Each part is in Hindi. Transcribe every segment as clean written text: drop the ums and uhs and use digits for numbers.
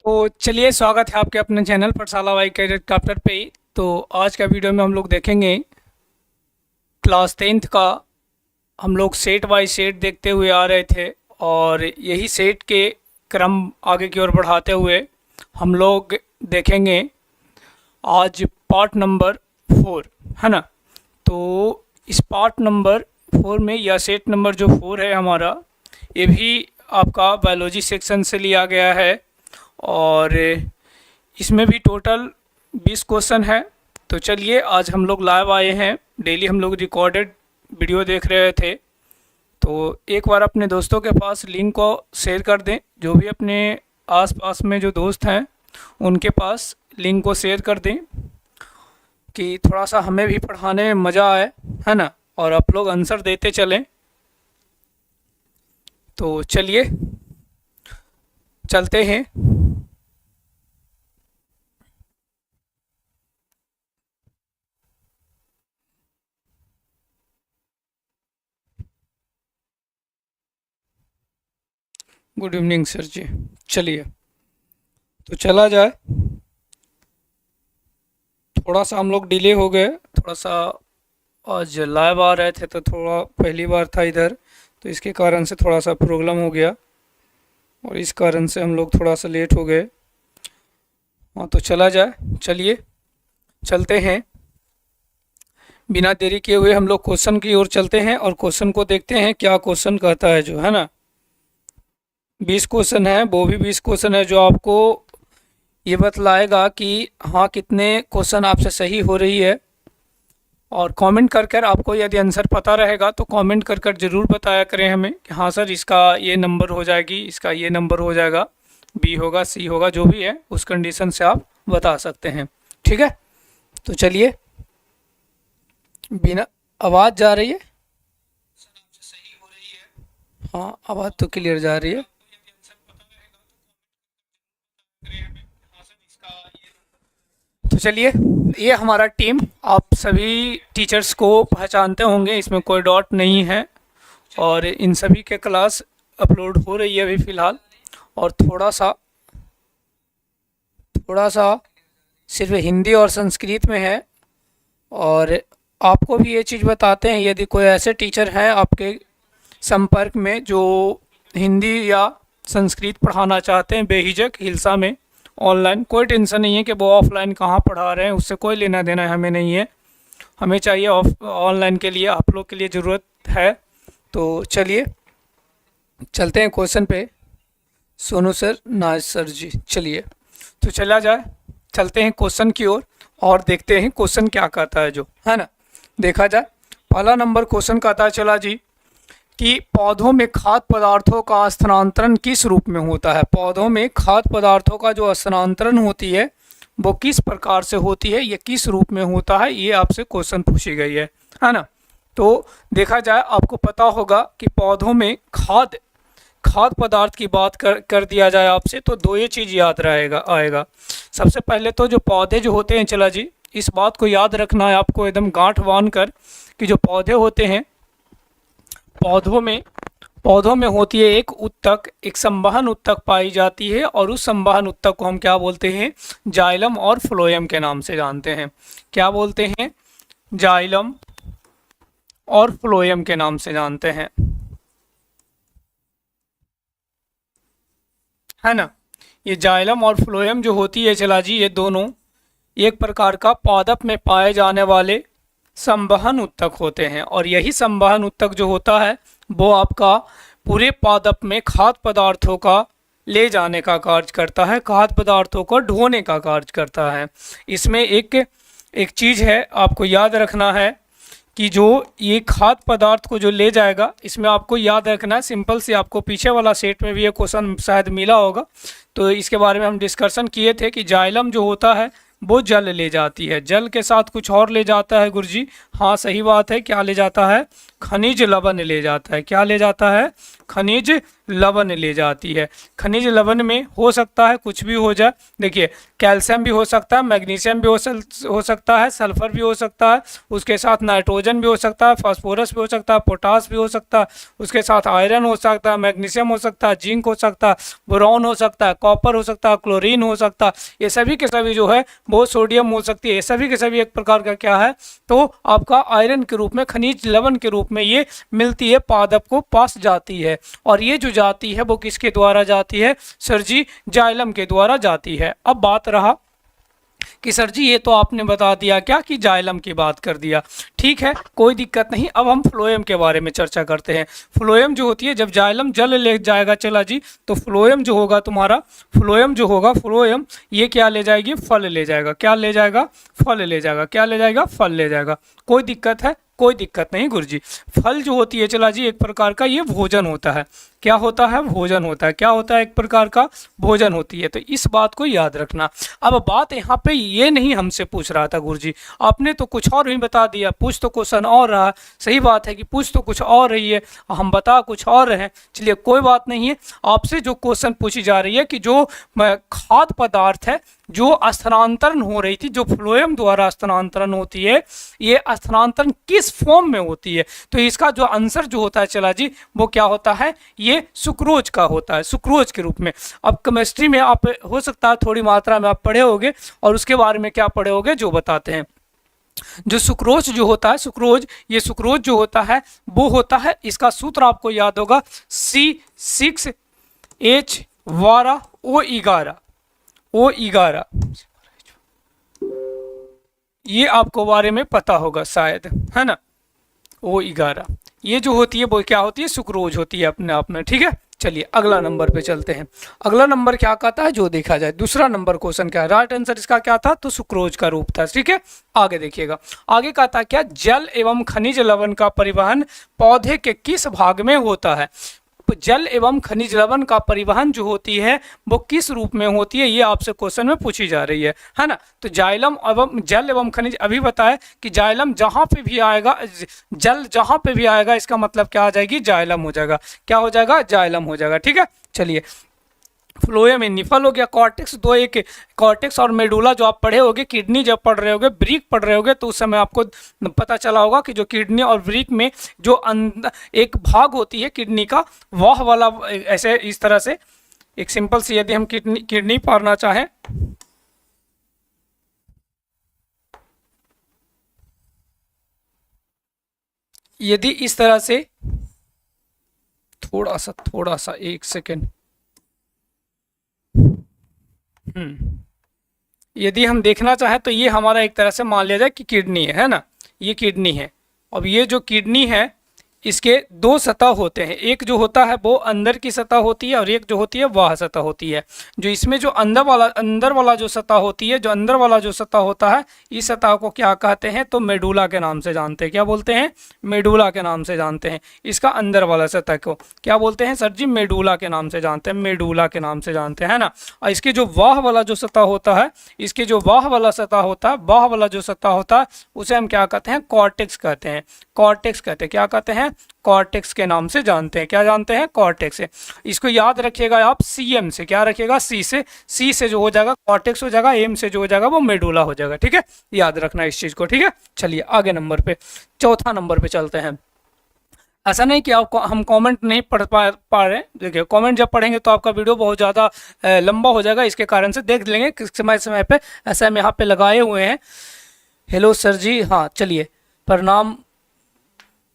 तो चलिए, स्वागत है आपके अपने चैनल पाठशाला वाई कैडेट क्राफ्टर पे। तो आज का वीडियो में हम लोग देखेंगे क्लास 10th का। हम लोग सेट बाय सेट देखते हुए आ रहे थे और यही सेट के क्रम आगे की ओर बढ़ाते हुए हम लोग देखेंगे आज पार्ट नंबर 4, है ना। तो इस पार्ट नंबर 4 में या सेट नंबर जो 4 है हमारा, ये भी आपका बायोलॉजी सेक्शन से लिया गया है और इसमें भी टोटल 20 क्वेश्चन है। तो चलिए, आज हम लोग लाइव आए हैं। डेली हम लोग रिकॉर्डेड वीडियो देख रहे थे, तो एक बार अपने दोस्तों के पास लिंक को शेयर कर दें। जो भी अपने आसपास में जो दोस्त हैं उनके पास लिंक को शेयर कर दें कि थोड़ा सा हमें भी पढ़ाने में मज़ा आए, है ना, और आप लोग आंसर देते चलें। तो चलिए चलते हैं। गुड इवनिंग सर जी। चलिए तो चला जाए। थोड़ा सा हम लोग डिले हो गए, थोड़ा सा आज लाइव आ रहे थे तो थोड़ा पहली बार था इधर, तो इसके कारण से थोड़ा सा प्रॉब्लम हो गया और इस कारण से हम लोग थोड़ा सा लेट हो गए। हाँ, तो चला जाए। चलिए चलते हैं, बिना देरी किए हुए हम लोग क्वेश्चन की ओर चलते हैं और क्वेश्चन को देखते हैं क्या क्वेश्चन कहता है, जो है ना। 20 क्वेश्चन है, वो भी 20 क्वेश्चन है जो आपको ये बतलाएगा कि हाँ कितने क्वेश्चन आपसे सही हो रही है। और कमेंट कर कर आपको यदि आंसर पता रहेगा तो कमेंट कर कर ज़रूर बताया करें हमें कि हाँ सर इसका ये नंबर हो जाएगी, इसका ये नंबर हो जाएगा, बी होगा, सी होगा, जो भी है उस कंडीशन से आप बता सकते हैं। ठीक है, तो चलिए। बिना आवाज़ जा रही है? हाँ, आवाज़ तो क्लियर जा रही है। तो चलिए, ये हमारा टीम, आप सभी टीचर्स को पहचानते होंगे, इसमें कोई डाउट नहीं है। और इन सभी के क्लास अपलोड हो रही है अभी फ़िलहाल। और थोड़ा सा सिर्फ हिंदी और संस्कृत में है। और आपको भी ये चीज़ बताते हैं, यदि कोई ऐसे टीचर हैं आपके संपर्क में जो हिंदी या संस्कृत पढ़ाना चाहते हैं बेहिचक हिलसा में ऑनलाइन, कोई टेंशन नहीं है कि वो ऑफलाइन कहाँ पढ़ा रहे हैं, उससे कोई लेना देना हमें नहीं है। हमें चाहिए ऑनलाइन के लिए, आप लोग के लिए ज़रूरत है। तो चलिए चलते हैं क्वेश्चन पे। सोनू सर, नाज सर जी। चलिए तो चला जाए, चलते हैं क्वेश्चन की ओर और देखते हैं क्वेश्चन क्या कहता है, जो है ना। देखा जाए, पहला नंबर क्वेश्चन कहता है, चला जी, कि पौधों में खाद्य पदार्थों का स्थानांतरण किस रूप में होता है। पौधों में खाद्य पदार्थों का जो स्थानांतरण होती है वो किस प्रकार से होती है, ये किस रूप में होता है, ये आपसे क्वेश्चन पूछी गई है ना। तो देखा जाए, आपको पता होगा कि पौधों में खाद्य पदार्थ की बात कर दिया जाए आपसे तो दो ये चीज़ याद आएगा। सबसे पहले तो जो पौधे जो होते हैं, चला जी, इस बात को याद रखना है आपको एकदम गांठ बांध कर, कि जो पौधे होते हैं, पौधों में होती है एक उत्तक, एक संवहन उत्तक पाई जाती है, और उस संवहन उत्तक को हम क्या बोलते हैं? जाइलम और फ्लोएम के नाम से जानते हैं। क्या बोलते हैं? जाइलम और फ्लोएम के नाम से जानते हैं, है ना। ये जाइलम और फ्लोएम जो होती है, चला जी, ये दोनों एक प्रकार का पादप में पाए जाने वाले संवहन उत्तक होते हैं। और यही संवहन उत्तक जो होता है वो आपका पूरे पादप में खाद्य पदार्थों का ले जाने का कार्य करता है, खाद्य पदार्थों को ढोने का कार्य करता है। इसमें एक चीज़ है आपको याद रखना है कि जो ये खाद्य पदार्थ को जो ले जाएगा, इसमें आपको याद रखना है, सिंपल से आपको पीछे वाला सेट में भी ये क्वेश्चन शायद मिला होगा, तो इसके बारे में हम डिस्कशन किए थे कि जाइलम जो होता है वो जल ले जाती है, जल के साथ कुछ और ले जाता है गुरुजी, हाँ सही बात है, क्या ले जाता है? खनिज लवण ले जाता है। क्या ले जाता है? खनिज लवण ले जाती है। खनिज लवण में हो सकता है कुछ भी हो जाए। देखिए, कैल्शियम भी हो सकता है, मैग्नीशियम भी हो सकता है, सल्फर भी हो सकता है, उसके साथ नाइट्रोजन भी हो सकता है, फास्फोरस भी हो सकता है, पोटास भी हो सकता है, उसके साथ आयरन हो सकता है, मैग्नीशियम हो सकता है, जिंक हो सकता है, बोरॉन हो सकता है, कॉपर हो सकता है, क्लोरीन हो सकता है। ये सभी के सभी जो है वो सोडियम हो सकती है। ये सभी के सभी एक प्रकार का क्या है? तो आपका आयरन के रूप में, खनिज लवण के रूप में ये मिलती है, पादप को पास जाती है। और ये जो जाती है वो किसके द्वारा जाती है? सर जी, जाइलम के द्वारा जाती है। अब बात रहा कि सर जी ये तो आपने बता दिया क्या कि जाइलम की बात कर दिया, ठीक है, कोई दिक्कत नहीं। अब हम फ्लोएम के बारे में चर्चा करते हैं। फ्लोएम जो होती है, जब जाइलम जल ले जाएगा चला जी, तो फ्लोएम जो होगा तुम्हारा, फ्लोएम जो होगा, फ्लोएम ये क्या ले जाएगी? फल ले जाएगा। क्या ले जाएगा? फल ले जाएगा। क्या ले जाएगा? फल ले जाएगा। कोई दिक्कत है? कोई दिक्कत नहीं गुरुजी। फल जो होती है चला जी, एक प्रकार का ये भोजन होता है। क्या होता है? भोजन होता है। क्या होता है? एक प्रकार का भोजन होती है। तो इस बात को याद रखना। अब बात यहाँ पे ये नहीं हमसे पूछ रहा था गुरुजी, आपने तो कुछ और ही बता दिया। पूछ तो क्वेश्चन और रहा, सही बात है कि पूछ तो कुछ और रही है, हम बता कुछ और रहे हैं। चलिए कोई बात नहीं है। आपसे जो क्वेश्चन पूछी जा रही है कि जो खाद्य पदार्थ है जो स्थानांतरण हो रही थी, जो फ्लोएम द्वारा स्थानांतरण होती है, ये स्थानांतरण किस फॉर्म में होती है? तो इसका जो आंसर जो होता है चला जी, वो क्या होता है? ये सुक्रोज का होता है, सुक्रोज के रूप में। अब केमिस्ट्री में आप हो सकता है थोड़ी मात्रा में आप पढ़े होंगे, और उसके बारे में क्या पढ़े होंगे जो बताते हैं। जो सुक्रोज जो होता है, सुक्रोज, ये सुक्रोज जो होता है वो होता है, इसका सूत्र आपको याद होगा, C6H12O11, O11। ये आपको बारे में पता होगा शायद, है ना? O11 ये जो होती है वो क्या होती है? सुक्रोज होती है अपने आप में, ठीक है। चलिए अगला नंबर पे चलते हैं। अगला नंबर क्या कहता है जो देखा जाए, दूसरा नंबर क्वेश्चन क्या है? राइट आंसर इसका क्या था? तो सुक्रोज का रूप था, ठीक है। आगे देखिएगा, आगे कहता है क्या? जल एवं खनिज लवण का परिवहन पौधे के किस भाग में होता है? जल एवं खनिज लवण का परिवहन जो होती है वो किस रूप में होती है, ये आपसे क्वेश्चन में पूछी जा रही है ना। तो जाइलम एवं जल एवं खनिज, अभी बताया कि जाइलम जहां पे भी आएगा, जल जहां पे भी आएगा, इसका मतलब क्या आ जाएगी? जाइलम हो जाएगा। क्या हो जाएगा? जाइलम हो जाएगा, ठीक है। चलिए, फ्लोएम में निफल हो गया, कॉर्टेक्स दो, एक कॉर्टेक्स और मेडुला जो आप पढ़े होगे, किडनी जब पढ़ रहे होगे, ब्रीक पढ़ रहे होगे, तो उस समय आपको पता चला होगा कि जो किडनी और ब्रीक में जो एक भाग होती है किडनी का, वह वाला ऐसे इस तरह से एक सिंपल सी, यदि हम किडनी पढ़ना चाहें, यदि इस तरह से थोड़ा सा एक सेकेंड, यदि हम देखना चाहें तो ये हमारा एक तरह से मान लिया जाए कि किडनी है ना, ये किडनी है। अब ये जो किडनी है इसके दो सतह होते हैं, एक जो होता है वो अंदर की सतह होती है और एक जो होती है वह सतह होती है। जो इसमें जो अंदर वाला जो सतह होती है, जो अंदर वाला जो सतह होता है, इस सतह को क्या कहते हैं? तो मेडुला के नाम से जानते हैं। क्या बोलते हैं? मेडुला के नाम से जानते हैं। इसका अंदर वाला सतह को क्या बोलते हैं सर जी? मेडुला के नाम से जानते हैं, मेडुला के नाम से जानते हैं ना। और इसके जो वाह वाला जो सतह होता है, इसके जो वाह वाला सतह होता है, वाह वाला जो सतह होता है, उसे हम क्या कहते हैं? कॉर्टेक्स कहते हैं। कॉर्टेक्स कहते हैं, क्या कहते हैं? कॉर्टेक्स के नाम से जानते हैं। क्या जानते हैं? कॉर्टेक्स से। इसको याद रखिएगा आप सीएम से। क्या रखिएगा? सी से जो हो जाएगा कॉर्टेक्स हो जाएगा, एम से जो हो जाएगा वो मेडुला हो जाएगा, ठीक है। याद रखना इस चीज को, ठीक है। चलिए आगे नंबर पे, चौथा नंबर पे चलते हैं। ऐसा नहीं कि आपको हम कमेंट नहीं पढ़ पा रहे हैं, देखिए कमेंट जब पढ़ेंगे तो आपका वीडियो बहुत ज़्यादा लंबा हो जाएगा, इसके कारण से देख लेंगे किस समय समय पे। ऐसा हम यहाँ पे लगाए हुए हैं। हेलो सर जी, हाँ चलिए, प्रणाम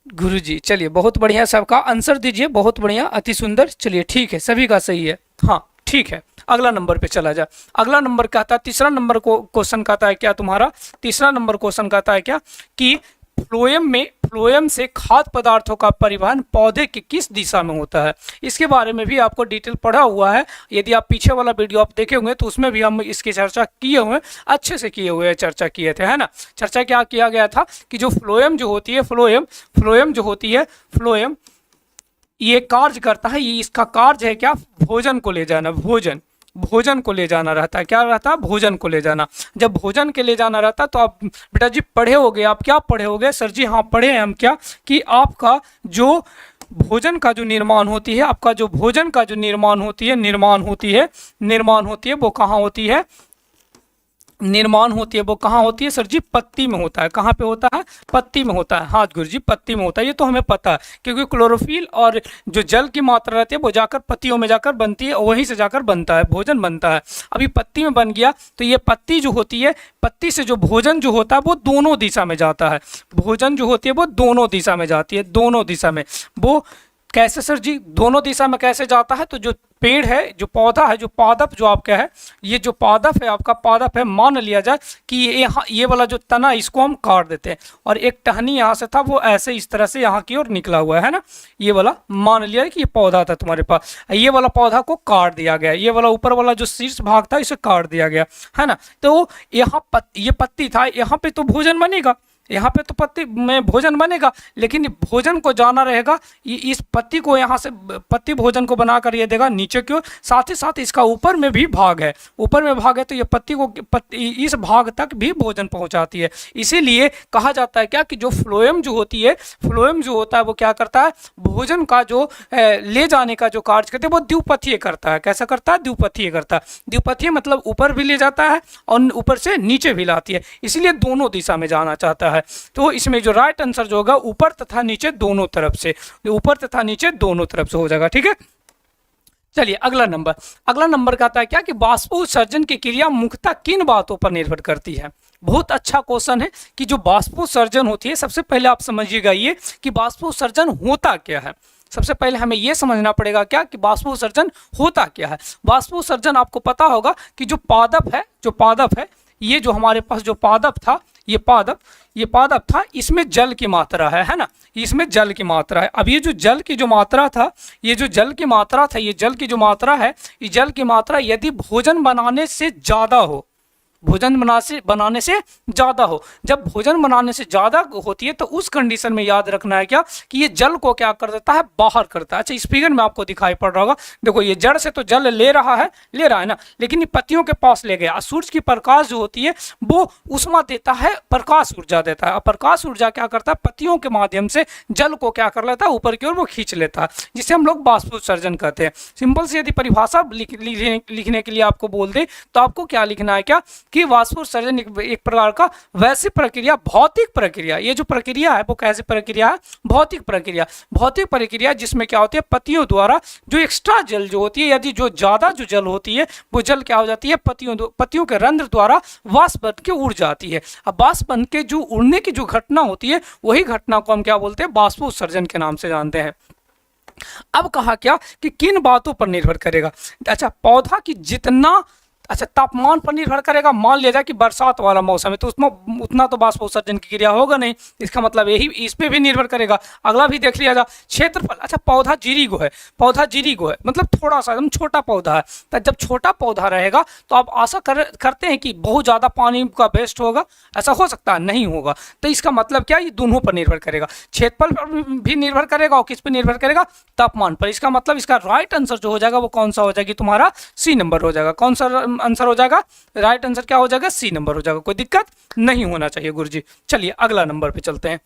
गुरुजी। चलिए बहुत बढ़िया, सबका आंसर दीजिए, बहुत बढ़िया, अति सुंदर। चलिए ठीक है, सभी का सही है, हाँ ठीक है। अगला नंबर पे चला जाए। अगला नंबर कहता है, तीसरा नंबर को क्वेश्चन कहता है क्या तुम्हारा? तीसरा नंबर क्वेश्चन कहता है क्या कि फ्लोएम से खाद्य पदार्थों का परिवहन पौधे की किस दिशा में होता है? इसके बारे में भी आपको डिटेल पढ़ा हुआ है। यदि आप पीछे वाला वीडियो आप देखे होंगे तो उसमें भी हम इसकी चर्चा किए हुए, अच्छे से किए हुए चर्चा किए थे, है ना। चर्चा क्या किया गया था कि जो फ्लोएम जो होती है, फ्लोएम जो होती है, फ्लोएम ये कार्य करता है, ये इसका कार्य है क्या? भोजन को ले जाना, भोजन को ले जाना रहता है। क्या रहता है? भोजन को ले जाना। जब भोजन के ले जाना रहता है तो आप बेटा जी पढ़े होगे। आप क्या पढ़े होगे? सर जी हाँ पढ़े हैं हम। क्या कि आपका जो भोजन का जो निर्माण होती है, आपका जो भोजन का जो निर्माण होती है, निर्माण होती है वो कहाँ होती है? निर्माण होती है वो कहाँ होती है? सर जी पत्ती में होता है। कहाँ पे होता है? पत्ती में होता है। हाँ गुरुजी पत्ती में होता है। ये तो हमें पता है, क्योंकि क्लोरोफिल और जो जल की मात्रा रहती है वो जाकर पत्तियों में जाकर बनती है, वहीं से जाकर बनता है, भोजन बनता है। अभी पत्ती में बन गया तो ये पत्ती जो होती है, पत्ती से जो भोजन जो होता है वो दोनों दिशा में जाता है। भोजन जो होती है वो दोनों दिशा में जाती है, दोनों दिशा में। वो कैसे सर जी? दोनों दिशा में कैसे जाता है? तो जो पेड़ है, जो पौधा है, जो पादप जो आपका है, ये जो पादप है, आपका पादप है, मान लिया जाए कि ये वाला जो तना इसको हम काट देते हैं और एक टहनी यहाँ से था वो ऐसे इस तरह से यहाँ की ओर निकला हुआ है ना, ये वाला मान लिया कि ये पौधा था तुम्हारे पास, ये वाला पौधा को काट दिया गया, ये वाला ऊपर वाला जो शीर्ष भाग था इसे काट दिया गया है ना। तो यहाँ ये पत्ती था, यहाँ पे तो भोजन बनेगा, यहाँ पे तो पत्ती में भोजन बनेगा, लेकिन भोजन को जाना रहेगा, इस पत्ती को यहाँ से पत्ती भोजन को बनाकर ये देगा नीचे की ओर। साथ ही साथ इसका ऊपर में भी भाग है, ऊपर में भाग है तो ये पत्ती को इस भाग तक भी भोजन पहुँचाती है। इसीलिए कहा जाता है क्या कि जो फ्लोएम जो होती है, फ्लोएम जो होता है वो क्या करता है? भोजन का जो ले जाने का जो कार्य करते हैं वो द्विपथीय करता है। कैसा करता है? द्विपथीय करता है। द्विपथीय मतलब ऊपर भी ले जाता है और ऊपर से नीचे भी लाती है, इसीलिए दोनों दिशा में जाना चाहता है। तो इसमें जो राइट आंसर जो होगा ऊपर तथा नीचे दोनों तरफ से, ऊपर तथा नीचे दोनों तरफ से हो जाएगा। ठीक है, चलिए अगला नंबर कहता है क्या कि बाष्पोत्सर्जन की क्रिया मुख्यतः किन बातों पर निर्भर करती है? बहुत अच्छा क्वेश्चन है कि जो बाष्पोत्सर्जन होती है, सबसे पहले आप समझिएगा ये कि बाष्पोत्सर्जन होता क्या है। सबसे पहले हमें यह समझना पड़ेगा क्या कि बाष्पोत्सर्जन होता क्या है। बाष्पोत्सर्जन आपको पता होगा कि जो पादप है, ये जो हमारे पास जो पादप था, ये पादप था, इसमें जल की मात्रा है ना, इसमें जल की मात्रा है। अब ये जो जल की जो मात्रा था, ये जल की मात्रा यदि भोजन बनाने से ज़्यादा हो, बनाने से ज़्यादा हो, जब भोजन बनाने से ज़्यादा होती है तो उस कंडीशन में याद रखना है क्या कि ये जल को क्या कर देता है? बाहर करता है। अच्छा, इस फिगर में आपको दिखाई पड़ रहा होगा, देखो ये जड़ से तो जल ले रहा है ना, लेकिन ये पत्तियों के पास ले गया। सूरज की प्रकाश जो होती है वो उष्मा देता है, प्रकाश ऊर्जा देता है। प्रकाश ऊर्जा क्या करता है? पत्तियों के माध्यम से जल को क्या कर लेता है? ऊपर की ओर वो खींच लेता है, जिसे हम लोग बाष्पोत्सर्जन कहते हैं। सिंपल से यदि परिभाषा लिखने के लिए आपको बोल दे तो आपको क्या लिखना है क्या कि बाष्पोत्सर्जन एक प्रकार का वैसी प्रक्रिया, भौतिक प्रक्रिया। ये जो प्रक्रिया है वो कैसी प्रक्रिया है? भौतिक प्रक्रिया जिसमें क्या होती है? पत्तियों द्वारा जो एक्स्ट्रा जल जो होती है, यदि जो ज्यादा जो जल होती है वो जल क्या हो जाती है? पत्तियों के रंध्र द्वारा वाष्प बन के उड़ जाती है। अब वाष्प बन के जो उड़ने की जो घटना होती है, वही घटना को हम क्या बोलते हैं? बाष्पोत्सर्जन के नाम से जानते हैं। अब कहा क्या कि किन बातों पर निर्भर करेगा? अच्छा, पौधा की जितना तापमान पर निर्भर करेगा। मान लिया जाए कि बरसात वाला मौसम है तो उसमें उतना तो बाष्पोत्सर्जन की क्रिया होगा नहीं, इसका मतलब यही इस पे भी निर्भर करेगा। अगला भी देख लिया जाए, क्षेत्रफल। अच्छा, पौधा जीरीगो है, मतलब थोड़ा सा एकदम छोटा पौधा है। तो जब छोटा पौधा रहेगा तो आप आशा करते हैं कि बहुत ज़्यादा पानी का वेस्ट होगा? ऐसा हो सकता है? नहीं होगा। तो इसका मतलब क्या? ये दोनों पर निर्भर करेगा, क्षेत्रफल पर भी निर्भर करेगा और किस पर निर्भर करेगा? तापमान पर। इसका मतलब इसका राइट आंसर जो हो जाएगा वो कौन सा हो जाएगी? तुम्हारा सी नंबर हो जाएगा। कौन सा आंसर हो जाएगा? राइट आंसर क्या हो जाएगा? सी नंबर हो जाएगा। कोई दिक्कत नहीं होना चाहिए गुरुजी। चलिए अगला नंबर पे चलते हैं।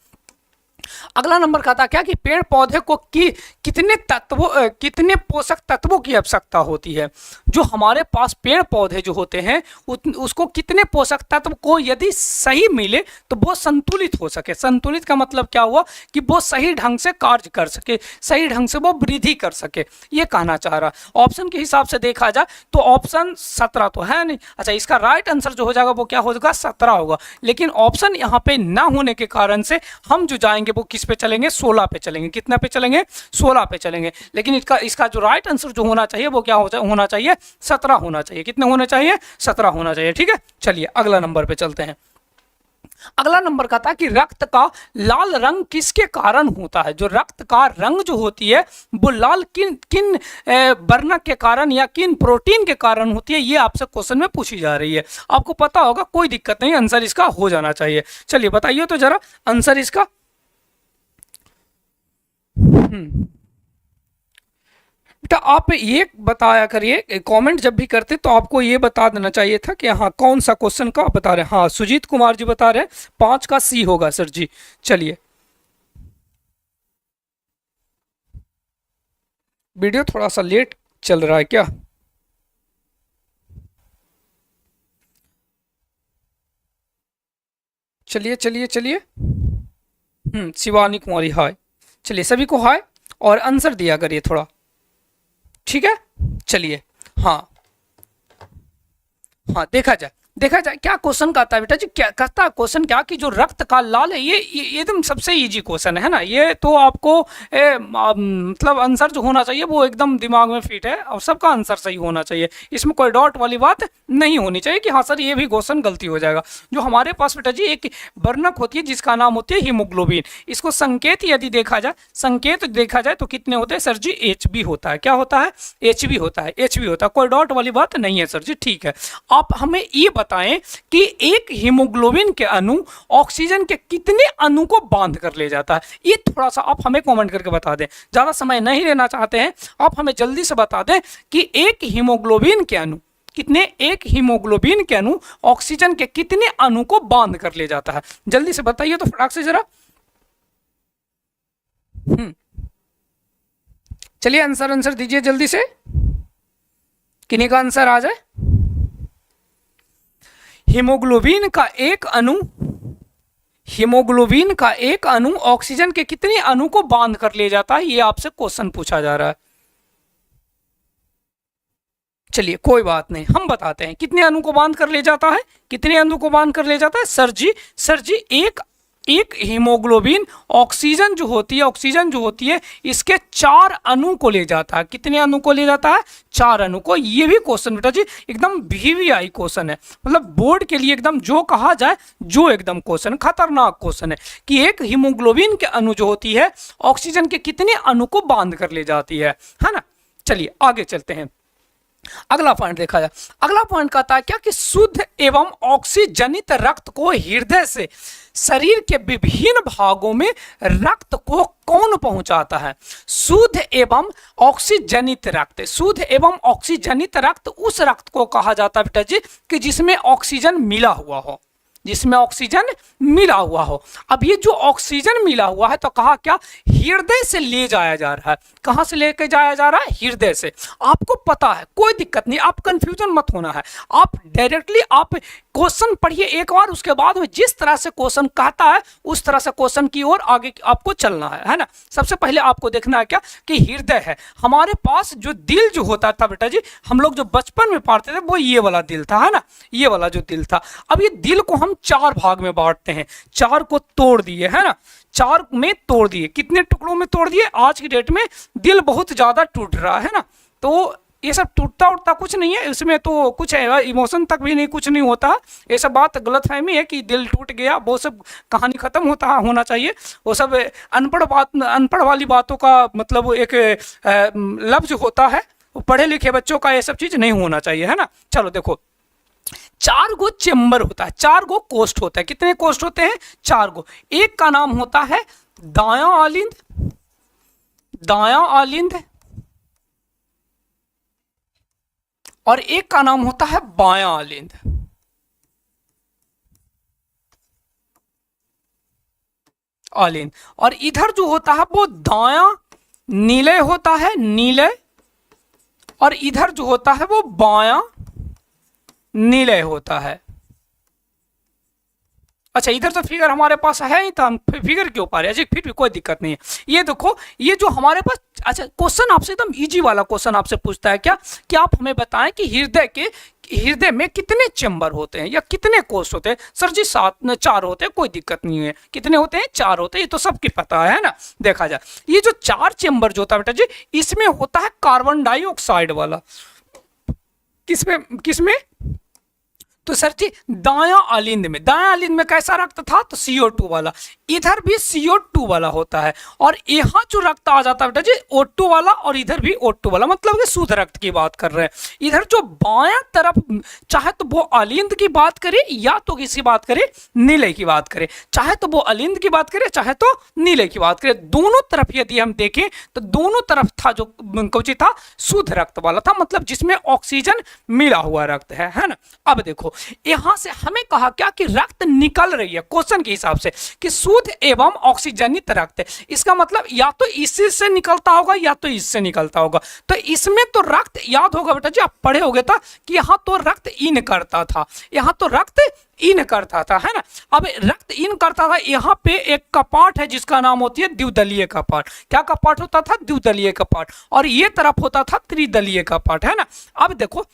अगला नंबर कहता क्या कि पेड़ पौधे को कितने पोषक तत्वों की आवश्यकता होती है? जो हमारे पास पेड़ पौधे जो होते हैं उसको कितने पोषक तत्व को यदि सही मिले तो वो संतुलित हो सके। संतुलित का मतलब क्या हुआ कि वो सही ढंग से कार्य कर सके, सही ढंग से वो वृद्धि कर सके, ये कहना चाह रहा। ऑप्शन के हिसाब से देखा जाए तो ऑप्शन 17 तो है नहीं। अच्छा, इसका राइट आंसर जो हो जाएगा वो क्या होगा? 17 होगा। लेकिन ऑप्शन यहाँ पे ना होने के कारण से हम जो जाएंगे वो किस पे चलेंगे? 16 पे चलेंगे। कितना पे चलेंगे? 16 पे चलेंगे। लेकिन इसका जो राइट आंसर जो होना चाहिए वो क्या होना चाहिए? 17 होना चाहिए। कितने होने चाहिए? 17 होना चाहिए। ठीक है, चलिए अगला नंबर पे चलते हैं। अगला नंबर कहता है कि रक्त का लाल रंग किसके कारण होता है? जो रक्त का रंग जो होती है वो लाल किन वर्णक के कारण या किन प्रोटीन के कारण होती है, ये आपसे क्वेश्चन में पूछी जा रही है। आपको पता होगा, कोई दिक्कत नहीं, आंसर इसका हो जाना चाहिए। चलिए बताइए तो जरा आंसर इसका। बेटा बेटा आप ये बताया करिए, कमेंट जब भी करते तो आपको ये बता देना चाहिए था कि हाँ कौन सा क्वेश्चन का आप बता रहे हैं। हाँ सुजीत कुमार जी बता रहे हैं 5 का सी होगा सर जी। चलिए, वीडियो थोड़ा सा लेट चल रहा है क्या? चलिए चलिए चलिए, शिवानी कुमारी हाय। चलिए सभी को हाय, और आंसर दिया करिए थोड़ा, ठीक है। चलिए, हाँ हाँ, देखा जाए क्या क्वेश्चन कहता है बेटा जी, क्या कहता है क्वेश्चन, क्या कि जो रक्त का लाल है, ये एकदम सबसे इजी क्वेश्चन है ना। ये तो आपको मतलब आंसर जो होना चाहिए वो एकदम दिमाग में फिट है, और सबका आंसर सही होना चाहिए, इसमें कोई डाउट वाली बात नहीं होनी चाहिए कि हाँ सर ये भी क्वेश्चन गलती हो जाएगा। जो हमारे पास बेटा जी एक वर्णक होती है जिसका नाम होती है हीमोग्लोबिन। इसको संकेत यदि देखा जाए, संकेत देखा जाए तो कितने होते हैं सर जी? HB होता है। क्या होता है? HB होता है, HB होता है, कोई डाउट वाली बात नहीं है सर जी, ठीक है। आप हमें ये बताएं कि एक हीमोग्लोबिन के अणु ऑक्सीजन के कितने अणु को बांध कर ले जाता है? ये थोड़ा सा आप हमें कमेंट करके बता दें, ज्यादा समय नहीं लेना चाहते हैं, आप हमें जल्दी से बता दें कि एक हीमोग्लोबिन के अणु कितने, एक हीमोग्लोबिन के अणु ऑक्सीजन के कितने अणु को बांध कर ले जाता है? जल्दी से बताइए तो फटाक से जरा। चलिए आंसर दीजिए जल्दी से, किन्हीं का आंसर आ जाए। हीमोग्लोबिन का एक अणु, हीमोग्लोबिन का एक अणु ऑक्सीजन के कितने अणु को बांध कर ले जाता है? ये आपसे क्वेश्चन पूछा जा रहा है। चलिए कोई बात नहीं, हम बताते हैं कितने अणु को बांध कर ले जाता है, कितने अणु को बांध कर ले जाता है सर जी एक हीमोग्लोबिन ऑक्सीजन जो होती है इसके 4 अणु को ले जाता है। कितने अणु को ले जाता है? 4 अणु को। ये भी क्वेश्चन बेटा जी एकदम VVI क्वेश्चन है, मतलब बोर्ड के लिए एकदम जो कहा जाए जो एकदम क्वेश्चन, खतरनाक क्वेश्चन है कि एक हीमोग्लोबिन के अणु जो होती है ऑक्सीजन के कितने अणु को बांध कर ले जाती है ना। चलिए आगे चलते हैं, अगला पॉइंट देखा जाए। अगला पॉइंट कहता है क्या कि शुद्ध एवं ऑक्सीजनित रक्त को हृदय से शरीर के विभिन्न भागों में रक्त को कौन पहुंचाता है? शुद्ध एवं ऑक्सीजनित रक्त, शुद्ध एवं ऑक्सीजनित रक्त उस रक्त को कहा जाता है बेटा जी कि जिसमें ऑक्सीजन मिला हुआ हो, जिसमें ऑक्सीजन मिला हुआ हो। अब ये जो ऑक्सीजन मिला हुआ है तो कहा क्या, हृदय से ले जाया जा रहा है। कहां से लेके जाया जा रहा है? हृदय से। आपको पता है, कोई दिक्कत नहीं, आप कंफ्यूजन मत होना है, आप डायरेक्टली आप क्वेश्चन पढ़िए एक बार, उसके बाद में जिस तरह से क्वेश्चन कहता है उस तरह से क्वेश्चन की ओर आगे आपको चलना है ना। सबसे पहले आपको देखना है क्या कि हृदय है हमारे पास। जो दिल जो होता था बेटा जी, हम लोग जो बचपन में पढ़ते थे वो ये वाला दिल था, है ना, ये वाला जो दिल था। अब ये दिल को हम 4 भाग में बांटते हैं, 4 को तोड़ दिए, है ना, 4 में तोड़ दिए। कितने टुकड़ों में तोड़ दिए? आज की डेट में दिल बहुत ज्यादा टूट रहा है ना, तो ये सब टूटता उठता कुछ नहीं है, इसमें तो कुछ है इमोशन तक भी नहीं, कुछ नहीं होता। ये सब बात गलतफहमी है कि दिल टूट गया, वो सब कहानी खत्म होना चाहिए। वो सब अनपढ़ वाली बातों का मतलब एक लफ्ज होता है, वो पढ़े लिखे बच्चों का ये सब चीज नहीं होना चाहिए, है ना। चलो देखो, 4 गो चेम्बर होता है, 4 गो कोष्ठ होता है। कितने कोष्ठ होते हैं? 4 गो। एक का नाम होता है दायां आलिंद, दायां आलिंद, और एक का नाम होता है बायां आलिंद। आलिंद, और इधर जो होता है वो दायां नीलय होता है, नीलय, और इधर जो होता है वो बायां नीलय होता है। अच्छा इधर तो फिगर हमारे पास है ही, तो हम फिगर क्यों पा रहे हैं? फिर भी कोई दिक्कत नहीं है। ये देखो, ये जो हमारे पास, अच्छा क्वेश्चन आपसे एकदम इजी वाला क्वेश्चन आपसे पूछता है क्या कि आप हमें बताएं कि हृदय में कितने चेंबर होते हैं या कितने कोष होते हैं? सर जी 4 होते हैं, कोई दिक्कत नहीं है। कितने होते हैं? 4 होते हैं, ये तो सबकी पता है ना। देखा जाए ये जो 4 चेंबर जो होता है बेटा जी, इसमें होता है कार्बन डाइऑक्साइड वाला। किसमें? तो सर जी दायां अलिंद में कैसा रक्त था, तो CO2 वाला। इधर भी CO2 वाला होता है, और यहाँ जो रक्त आ जाता है बेटा जी O2 वाला, और इधर भी O2 वाला, मतलब कि शुद्ध रक्त की बात कर रहे हैं। इधर जो बायां तरफ, चाहे तो वो अलिंद की बात करे या तो किसी बात करे नीले की बात करे, चाहे तो वो अलिंद की बात करे चाहे तो नीले की बात करे, दोनों तरफ यदि हम देखें तो दोनों तरफ था जो कौची था, शुद्ध रक्त वाला था, मतलब जिसमें ऑक्सीजन मिला हुआ रक्त है ना। अब देखो यहां से हमें कहा क्या कि रक्त निकल रही है, क्वेश्चन के हिसाब से कि शुद्ध एवं ऑक्सीजनित रक्त है। इसका मतलब या तो इससे से निकलता होगा या तो इससे निकलता होगा। तो इसमें तो रक्त, याद होगा बेटा जी आप पढ़े होगे था कि यहाँ तो रक्त इन करता था, यहाँ तो रक्त इन करता था, है ना। अब रक्त इन करता था, यहाँ पे एक कपाट है जिसका नाम होती है द्विदलीय कपाट। क्या कपाट होता था, द्विदलीय कपाट, और ये तरफ होता था त्रिदलीय कपाट, है ना। अब देखो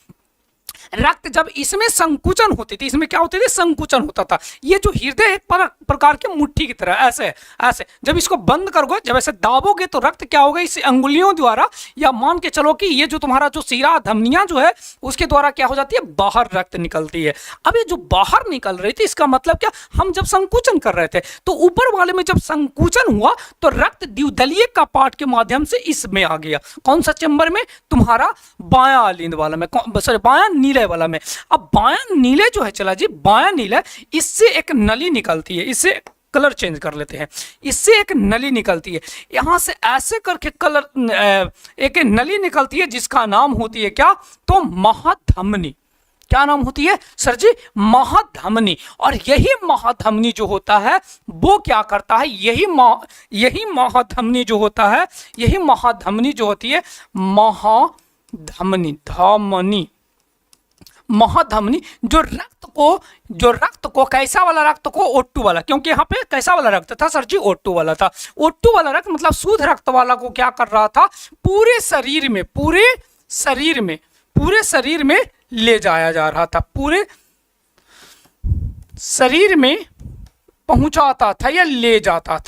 रक्त जब इसमें संकुचन होती थी, इसमें क्या होती थी, संकुचन होता था। ये जो हृदय एक प्रकार के मुट्ठी की तरह ऐसे ऐसे, जब इसको बंद करोगे, जब ऐसे दाबोगे तो रक्त क्या होगा, इस अंगुलियों द्वारा, या मान के चलो कि ये जो तुम्हारा जो सीरा धमनियां जो है उसके द्वारा क्या हो जाती है, बाहर रक्त निकलती है। अब ये जो बाहर निकल रही थी, इसका मतलब क्या, हम जब संकुचन कर रहे थे तो ऊपर वाले में जब संकुचन हुआ तो रक्त द्विदलीय कपाट के माध्यम से इसमें आ गया। कौन सा चैम्बर में, तुम्हारा बायां अलिंद वाला में, सॉरी बायां नीले वाला में। अब बायां नीले जो है, चला जी बायां नीला, इससे एक नली निकलती है, इससे कलर चेंज कर लेते हैं, इससे एक नली निकलती है, यहां से ऐसे करके कलर एक नली निकलती है जिसका नाम होती है क्या, तो महाधमनी। क्या नाम होती है सर जी, महाधमनी। और यही महाधमनी जो होता है वो क्या करता है, यही महाधमनी जो होता है, यही महाधमनी जो होती है, महाधमनी जो रक्त को कैसा वाला रक्त को, O2 वाला, क्योंकि यहाँ पे कैसा वाला रक्त था सर जी, O2 वाला था। O2 वाला रक्त मतलब शुद्ध रक्त वाला को क्या कर रहा था, पूरे शरीर में ले जाया जा रहा था, पूरे शरीर में पहुंचाता था या ले जाता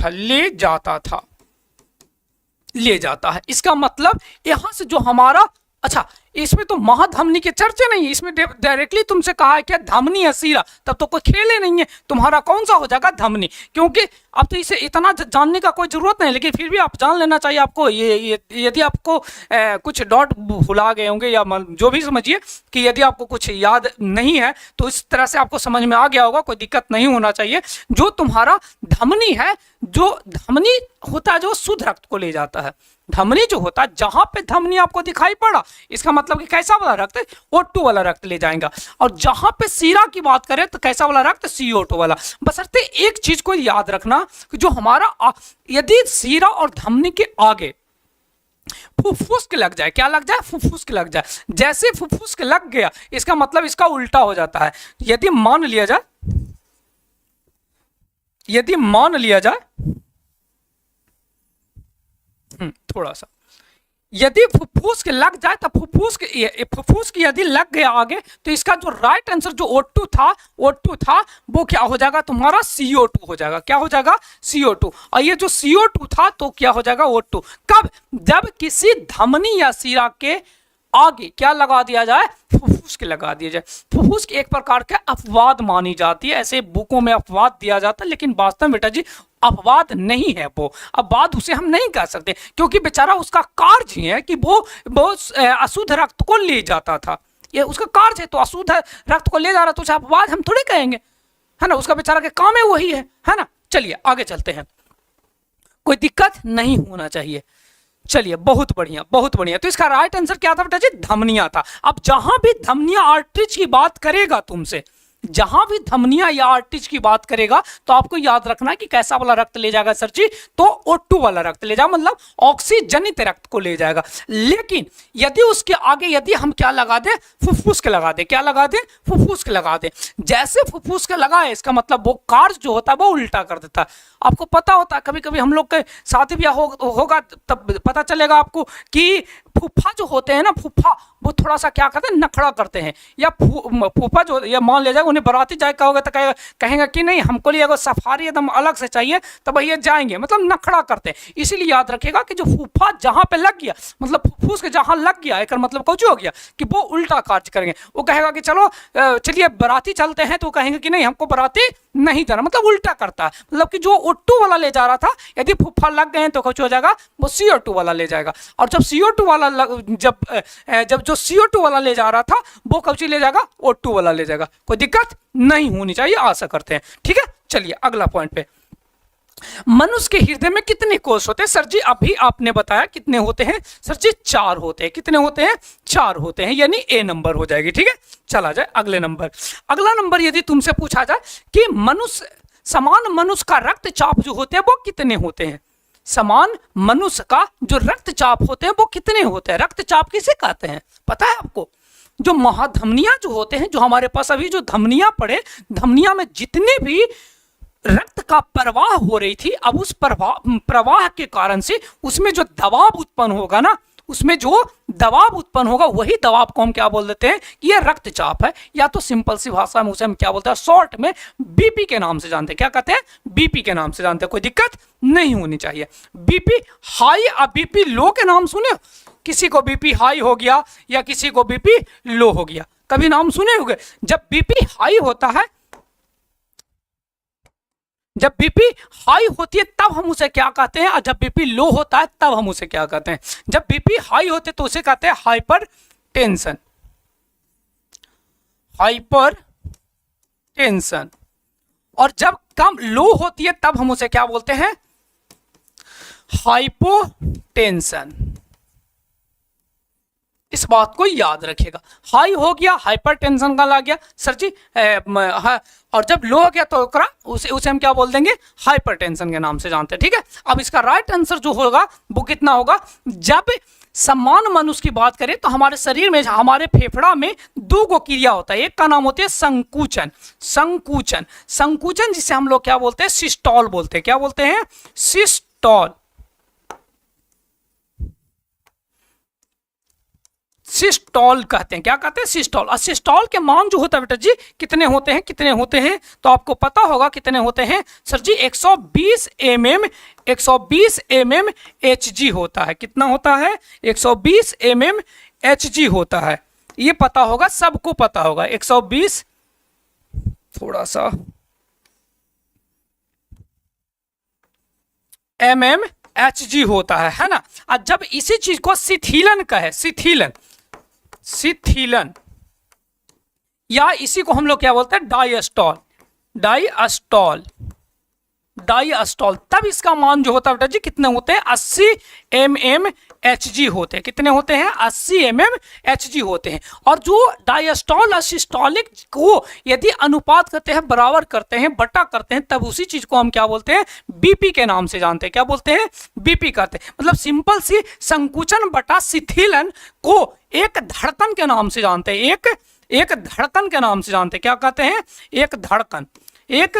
है। इसका मतलब यहां से जो हमारा, अच्छा इसमें तो महाधमनी के चर्चे नहीं है, इसमें डायरेक्टली तुमसे कहा है क्या, धमनी या सीरा, तब तो कोई खेल ही नहीं है, तुम्हारा कौन सा हो जाएगा, धमनी। क्योंकि अब तो इसे इतना जानने का कोई जरूरत नहीं, लेकिन फिर भी आप जान लेना चाहिए आपको। ये यदि आपको कुछ डॉट भुला गए होंगे या जो भी समझिए कि यदि आपको कुछ याद नहीं है तो इस तरह से आपको समझ में आ गया होगा, कोई दिक्कत नहीं होना चाहिए। जो तुम्हारा धमनी है, जो धमनी होता है जो शुद्ध रक्त को ले जाता है, धमनी जो होता है, जहां पे धमनी आपको दिखाई पड़ा, इसका मतलब कि कैसा वाला रक्त, O2 वाला रक्त ले जाएगा। और जहां पे सीरा की बात करें तो कैसा वाला रक्त, CO2 वाला। बशर्ते एक चीज को याद रखना कि जो हमारा यदि सीरा और धमनी के आगे फुफ्फुस के लग जाए, क्या लग जाए, फुफ्फुस के लग जाए, जैसे फुफ्फुस के लग गया इसका मतलब इसका उल्टा हो जाता है। यदि मान लिया जाए थोड़ा सा, यदि फुफ्फुस के लग जाए तो फुफ्फुस के यदि लग गया आगे तो इसका जो राइट आंसर जो O2 था वो क्या हो जाएगा, तुम्हारा CO2 हो जाएगा। क्या हो जाएगा, CO2। और ये जो CO2 था तो क्या हो जाएगा, O2। कब, जब किसी धमनी या सीरा के आगे क्या लगा दिया जाए, फुफ्फुस के लगा दिया जाए। फुफ्फुस की एक प्रकार का अपवाद मानी जाती है, ऐसे बुकों में अपवाद दिया जाता है, लेकिन वास्तव में बेटा जी अपवाद नहीं है वो। अपवाद उसे हम नहीं कह सकते, क्योंकि बेचारा उसका कार्य ही है कि वो अशुद्ध रक्त को ले जाता था, ये उसका कार्य है, तो अशुद्ध रक्त को ले जा रहा, तो उसे अपवाद हम थोड़ी कहेंगे, है ना। उसका बेचारा के काम है वही है ना। चलिए आगे चलते हैं, कोई दिक्कत नहीं होना चाहिए। चलिए बहुत बढ़िया बहुत बढ़िया। तो इसका राइट आंसर क्या था बेटा जी, धमनिया था। अब जहां भी धमनिया आर्टरीज की बात करेगा तुमसे, जहां भी धमनिया या आर्टरीज की बात करेगा तो आपको याद रखना कि कैसा वाला रक्त ले जाएगा सर जी, तो O2 वाला रक्त ले जाएगा, मतलब ऑक्सीजनित रक्त को ले जाएगा। लेकिन यदि उसके आगे यदि हम क्या लगा दे, फुफ्फुस के लगा दे, क्या लगा दे, फुफ्फुस के लगा दे, जैसे फुफ्फुस के लगा है इसका मतलब वो कार्य जो होता है वो उल्टा कर देता है। आपको पता होता है, कभी कभी हम लोग के साथ भी होगा तब पता चलेगा आपको कि फूफा जो होते हैं ना, फूफा वो थोड़ा सा क्या करते हैं, नखड़ा करते हैं, या फूफा जो, या मान लिया जाए वो उन्हें बाराती जाए कहोगे तो कहेंगे कि नहीं हमको लिए अगर सफारी एकदम अलग से चाहिए तो भैया जाएंगे, मतलब नखड़ा करते हैं। इसीलिए याद रखिएगा कि जो फूफा जहां पे लग गया, मतलब फूफूस के जहां लग गया, एक मतलब कुछ हो गया कि वो उल्टा कार्य करेंगे। वो कहेगा कि चलो चलिए बाराती चलते हैं, तो कहेंगे कि नहीं हमको बाराती नहीं जाना, मतलब उल्टा करता है। मतलब कि जो O2 वाला ले जा रहा था, यदि फूफा लग गए तो कुछ हो जाएगा, वो CO2 वाला ले जाएगा। और जब CO2 वाला जब जो CO2 वाला ले जा रहा था वो कौची ले जाएगा, O2 वाला ले जाएगा। कोई दिक्कत नहीं होनी चाहिए, आशा करते हैं। ठीक है, चलिए अगला पॉइंट पे। मनुष्य के हृदय में कितने कोष होते हैं? सर जी अभी आपने बताया कितने होते हैं? सर जी 4 होते हैं। कितने होते हैं? 4 होते हैं, यानी A नंबर हो जाएगी। ठीक है, चला जाए अगले नंबर। अगला नंबर यदि तुमसे पूछा जाए कि समान मनुष्य का रक्तचाप जो होते हैं वो कितने होते हैं? समान मनुष्य का जो रक्तचाप होते हैं वो कितने होते हैं? रक्तचाप किसे कहते हैं पता है आपको? जो महाधमनियां जो होते हैं, जो हमारे पास अभी जो धमनियां पड़े, धमनियां में जितने भी रक्त का प्रवाह हो रही थी, अब उस प्रवाह के कारण से उसमें जो दबाव उत्पन्न होगा ना, उसमें जो दबाव उत्पन्न होगा वही दबाव को हम क्या बोल देते हैं कि ये रक्तचाप है, या तो सिंपल सी भाषा में उसे हम क्या बोलते हैं, शॉर्ट में बीपी के नाम से जानते हैं। क्या कहते हैं? बीपी के नाम से जानते हैं। कोई दिक्कत नहीं होनी चाहिए। बीपी हाई और बीपी लो के नाम सुने? किसी को बीपी हाई हो गया या किसी को बीपी लो हो गया, कभी नाम सुने होंगे? जब बीपी हाई होता है, जब बीपी हाई होती है तब हम उसे क्या कहते हैं, और जब बीपी लो होता है तब हम उसे क्या कहते हैं? जब बीपी हाई होते तो उसे कहते हैं हाइपर टेंशन, हाइपर टेंशन। और जब कम लो होती है तब हम उसे क्या बोलते हैं? हाइपोटेंशन। इस बात को याद रखिएगा। हाई हो गया हाइपरटेंशन का लग गया सर जी, और जब लो हो गया तो उसे हम क्या बोल देंगे? हाइपरटेंशन के नाम से जानते हैं। ठीक है, अब इसका राइट आंसर जो होगा वो कितना होगा? जब समान मनुष्य की बात करें तो हमारे शरीर में, हमारे फेफड़ा में 2 गो क्रिया होता है। एक का नाम होती है संकुचन, संकुचन, संकुचन जिसे हम लोग क्या बोलते हैं? सिस्टोल बोलते हैं। क्या बोलते हैं? सिस्टोल, सिस्टोल कहते हैं। क्या कहते हैं? सिस्टोल। और सिस्टोल के मान जो होता है बेटा जी कितने होते हैं? कितने होते हैं तो आपको पता होगा कितने होते हैं सर जी? 120 mm, 120 mm Hg होता है। कितना होता है? 120 mm Hg होता है। ये पता होगा, सबको पता होगा। 120 थोड़ा सा mm Hg होता है ना। और जब इसी चीज को शिथिलन कहे, शिथिलन, शिथिलन, या इसी को हम लोग क्या बोलते हैं? डायस्टॉल, डायस्टॉल, डायस्टॉल, तब इसका मान जो होता है बेटा जी कितने होते हैं? 80 mm Hg होते हैं। कितने होते हैं? 80 mm Hg होते हैं। और जो डायस्टॉल और सिस्टोलिक को यदि अनुपात करते हैं, बराबर करते हैं, बटा करते हैं, तब उसी चीज को हम क्या बोलते हैं? बीपी के नाम से जानते हैं। क्या बोलते हैं? बीपी कहते हैं। मतलब सिंपल सी संकुचन बटा शिथिलन को एक धड़कन के नाम से जानते हैं। एक धड़कन के नाम से जानते हैं। क्या कहते हैं? एक धड़कन, एक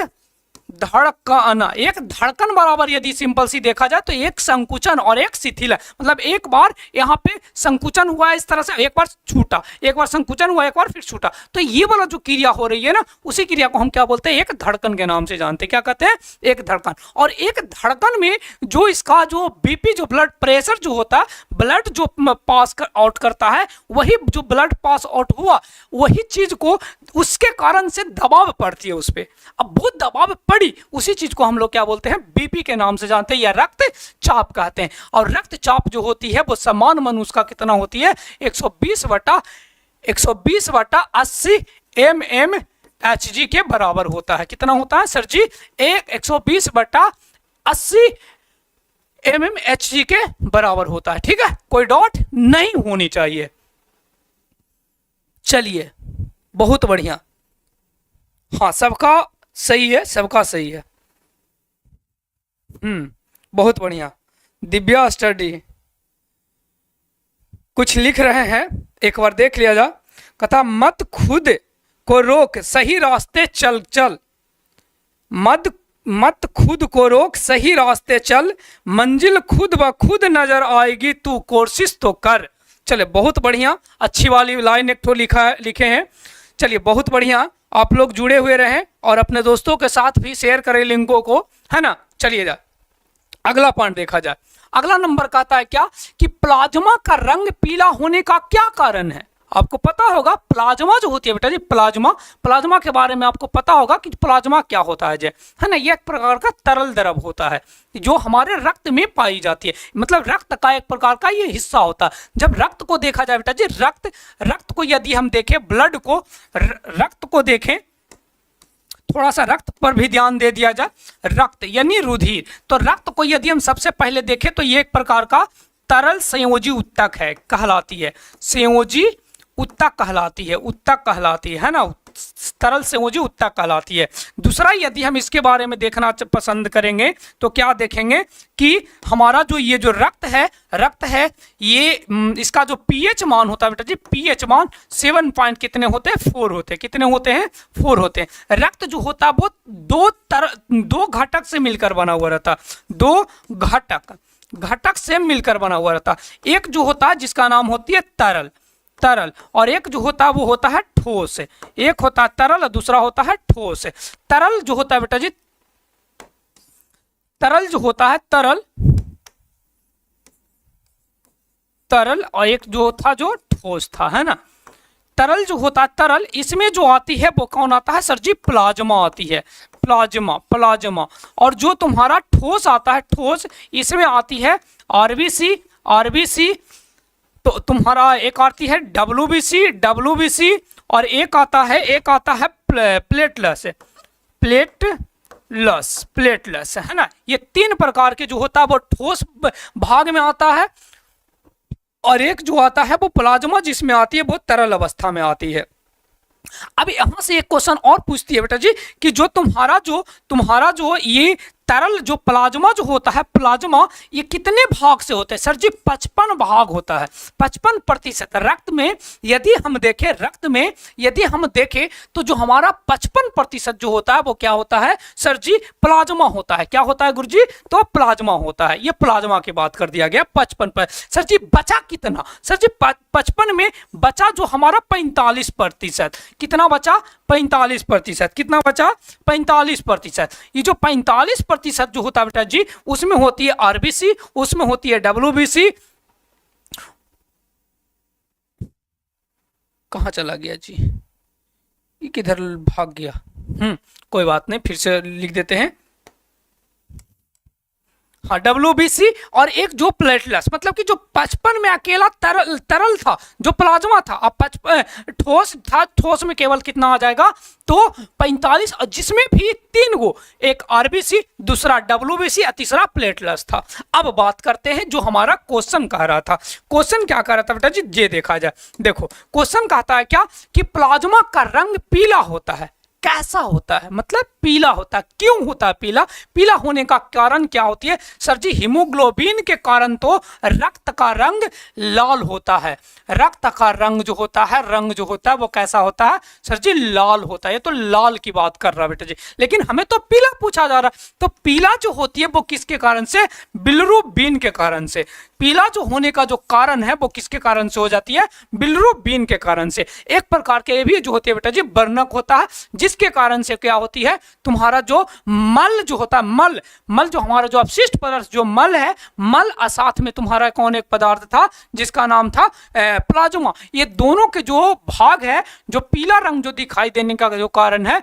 धड़कन। एक धड़कन बराबर यदि सिंपल सी देखा जाए तो एक संकुचन और एक शिथिलन। मतलब एक बार यहाँ पे संकुचन हुआ है इस तरह से, एक बार छूटा, एक बार संकुचन हुआ, एक बार फिर छूटा, तो ये वाला जो क्रिया हो रही है ना, उसी क्रिया को हम क्या बोलते हैं? एक धड़कन के नाम से जानते हैं। क्या कहते हैं? एक धड़कन। और एक धड़कन में जो इसका जो बीपी, जो ब्लड प्रेशर जो होता है, ब्लड जो पास आउट करता है, वही जो ब्लड पास आउट हुआ वही चीज को उसके कारण से दबाव पड़ती है उस पर। अब वो दबाव पड़ी, उसी चीज को हम लोग क्या बोलते हैं? बीपी के नाम से जानते हैं, या रक्तचाप कहते हैं। और रक्तचाप जो होती है वो समान मनुष्य का कितना होती है? 120 बटा 80 mm Hg के बराबर होता है। कितना होता है सर जी? 120 बटा 80 mm Hg के बराबर होता है। ठीक है, कोई डॉट नहीं होनी चाहिए। चलिए, बहुत बढ़िया। हाँ, सबका सही है, सबका सही है। बहुत बढ़िया। दिव्या स्टडी कुछ लिख रहे हैं, एक बार देख लिया जा। कथा मत खुद को रोक, सही रास्ते चल चल, मत खुद को रोक, सही रास्ते चल, मंजिल खुद ब खुद नजर आएगी, तू कोशिश तो कर। चले, बहुत बढ़िया, अच्छी वाली लाइन एक तो लिखे हैं। चलिए, बहुत बढ़िया। आप लोग जुड़े हुए रहें और अपने दोस्तों के साथ भी शेयर करें लिंकों को, है ना। चलिए जा अगला पॉइंट देखा जाए। अगला नंबर कहता है क्या कि प्लाज्मा का रंग पीला होने का क्या कारण है। आपको पता होगा प्लाज्मा जो होती है बेटा जी, प्लाज्मा के बारे में आपको पता होगा कि प्लाज्मा क्या होता है ना। ये एक प्रकार का तरल द्रव होता है जो हमारे रक्त में पाई जाती है, मतलब रक्त का एक प्रकार का ये हिस्सा होता है। जब रक्त को देखा जाए बेटा जी, रक्त को यदि हम देखें, ब्लड को, रक्त को देखें, थोड़ा सा रक्त पर भी ध्यान दे दिया जाए, रक्त यानी रुधिर, तो रक्त को यदि हम सबसे पहले देखें तो ये एक प्रकार का तरल संयोजी उत्तक है, कहलाती है, संयोजी उत्तक कहलाती है ना, तरल संयोजी उत्तक कहलाती है। दूसरा यदि हम इसके बारे में देखना पसंद करेंगे तो क्या देखेंगे कि हमारा जो ये जो रक्त है ये इसका जो पीएच मान होता है बेटा जी, पीएच मान 7 पॉइंट कितने होते हैं, 4 होते हैं। कितने होते हैं, 4 होते हैं। रक्त जो होता है वो दो घटक से मिलकर बना हुआ रहता, दो घटक से मिलकर बना हुआ रहता। एक जो होता है जिसका नाम होती है तरल, और एक जो होता है वो होता है ठोस। एक होता है तरल और दूसरा होता है ठोस। तरल जो होता है बेटा जी, तरल जो होता है तरल और एक जो था जो ठोस था, है ना। तरल जो होता है तरल, इसमें जो आती है वो कौन आता है सर जी, प्लाज्मा आती है, प्लाज्मा। और जो तुम्हारा ठोस आता है, ठोस, इसमें आती है आरबीसी, तो तुम्हारा एक आती है डब्ल्यूबीसी और एक आता है प्लेटलेस, है ना। ये 3 प्रकार के जो होता है वो ठोस भाग में आता है, और एक जो आता है वो प्लाज्मा जिसमें आती है वो तरल अवस्था में आती है। अब यहां से एक क्वेश्चन और पूछती है बेटा जी कि जो तुम्हारा जो ये तरल जो प्लाज्मा जो होता है, प्लाज्मा ये कितने भाग से होते हैं सर जी, 55 भाग होता है, 55%। रक्त में यदि हम देखें तो जो हमारा 55% जो होता है वो क्या होता है सर जी, प्लाज्मा होता है। क्या होता है गुरुजी, तो प्लाज्मा होता है। ये प्लाज्मा की बात कर दिया गया 55 पर। सर जी बचा कितना, सर जी 55 में बचा जो हमारा 45%। कितना बचा, 45%। कितना बचा, 45%। ये जो 45% जो होता है बेटा जी, उसमें होती है आरबीसी, उसमें होती है डब्ल्यूबीसी। कहां चला गया जी, ये किधर भाग गया, कोई बात नहीं, फिर से लिख देते हैं। हाँ, डब्ल्यूबीसी और एक जो प्लेटलेस, मतलब कि जो 55 में अकेला तरल था जो प्लाज्मा था, अब ठोस था, ठोस में केवल कितना आ जाएगा, तो 45, जिसमें भी 3 गो, एक आरबीसी, दूसरा डब्ल्यूबीसी और तीसरा प्लेटलेस था। अब बात करते हैं जो हमारा क्वेश्चन कह रहा था। क्वेश्चन क्या कह रहा था बेटा जी, ये देखा जाए। देखो क्वेश्चन कहता है क्या कि प्लाज्मा का रंग पीला होता है। कैसा होता है, मतलब पीला होता है। क्यों होता है पीला होने का कारण क्या होती है सर जी, हीमोग्लोबिन के कारण तो रक्त का रंग लाल होता है। रक्त का रंग जो होता है वो कैसा होता है सर जी, लाल होता है। ये तो लाल की बात कर रहा है बेटा जी, लेकिन हमें तो पीला पूछा जा रहा है। तो पीला जो होती है वो किसके कारण से, बिलिरुबिन के कारण से। पीला जो होने का जो कारण है वो किसके कारण से हो जाती है, बिलिरुबिन के कारण से। एक प्रकार के ये भी जो होती है बेटा जी, वर्णक होता है, जिसके कारण से क्या होती है, तुम्हारा जो मल जो होता है, मल जो हमारा जो अपशिष्ट पदार्थ जो मल है, मल और साथ में तुम्हारा कौन एक पदार्थ था जिसका नाम था प्लाज्मा। ये दोनों के जो भाग है, जो पीला रंग जो दिखाई देने का जो कारण है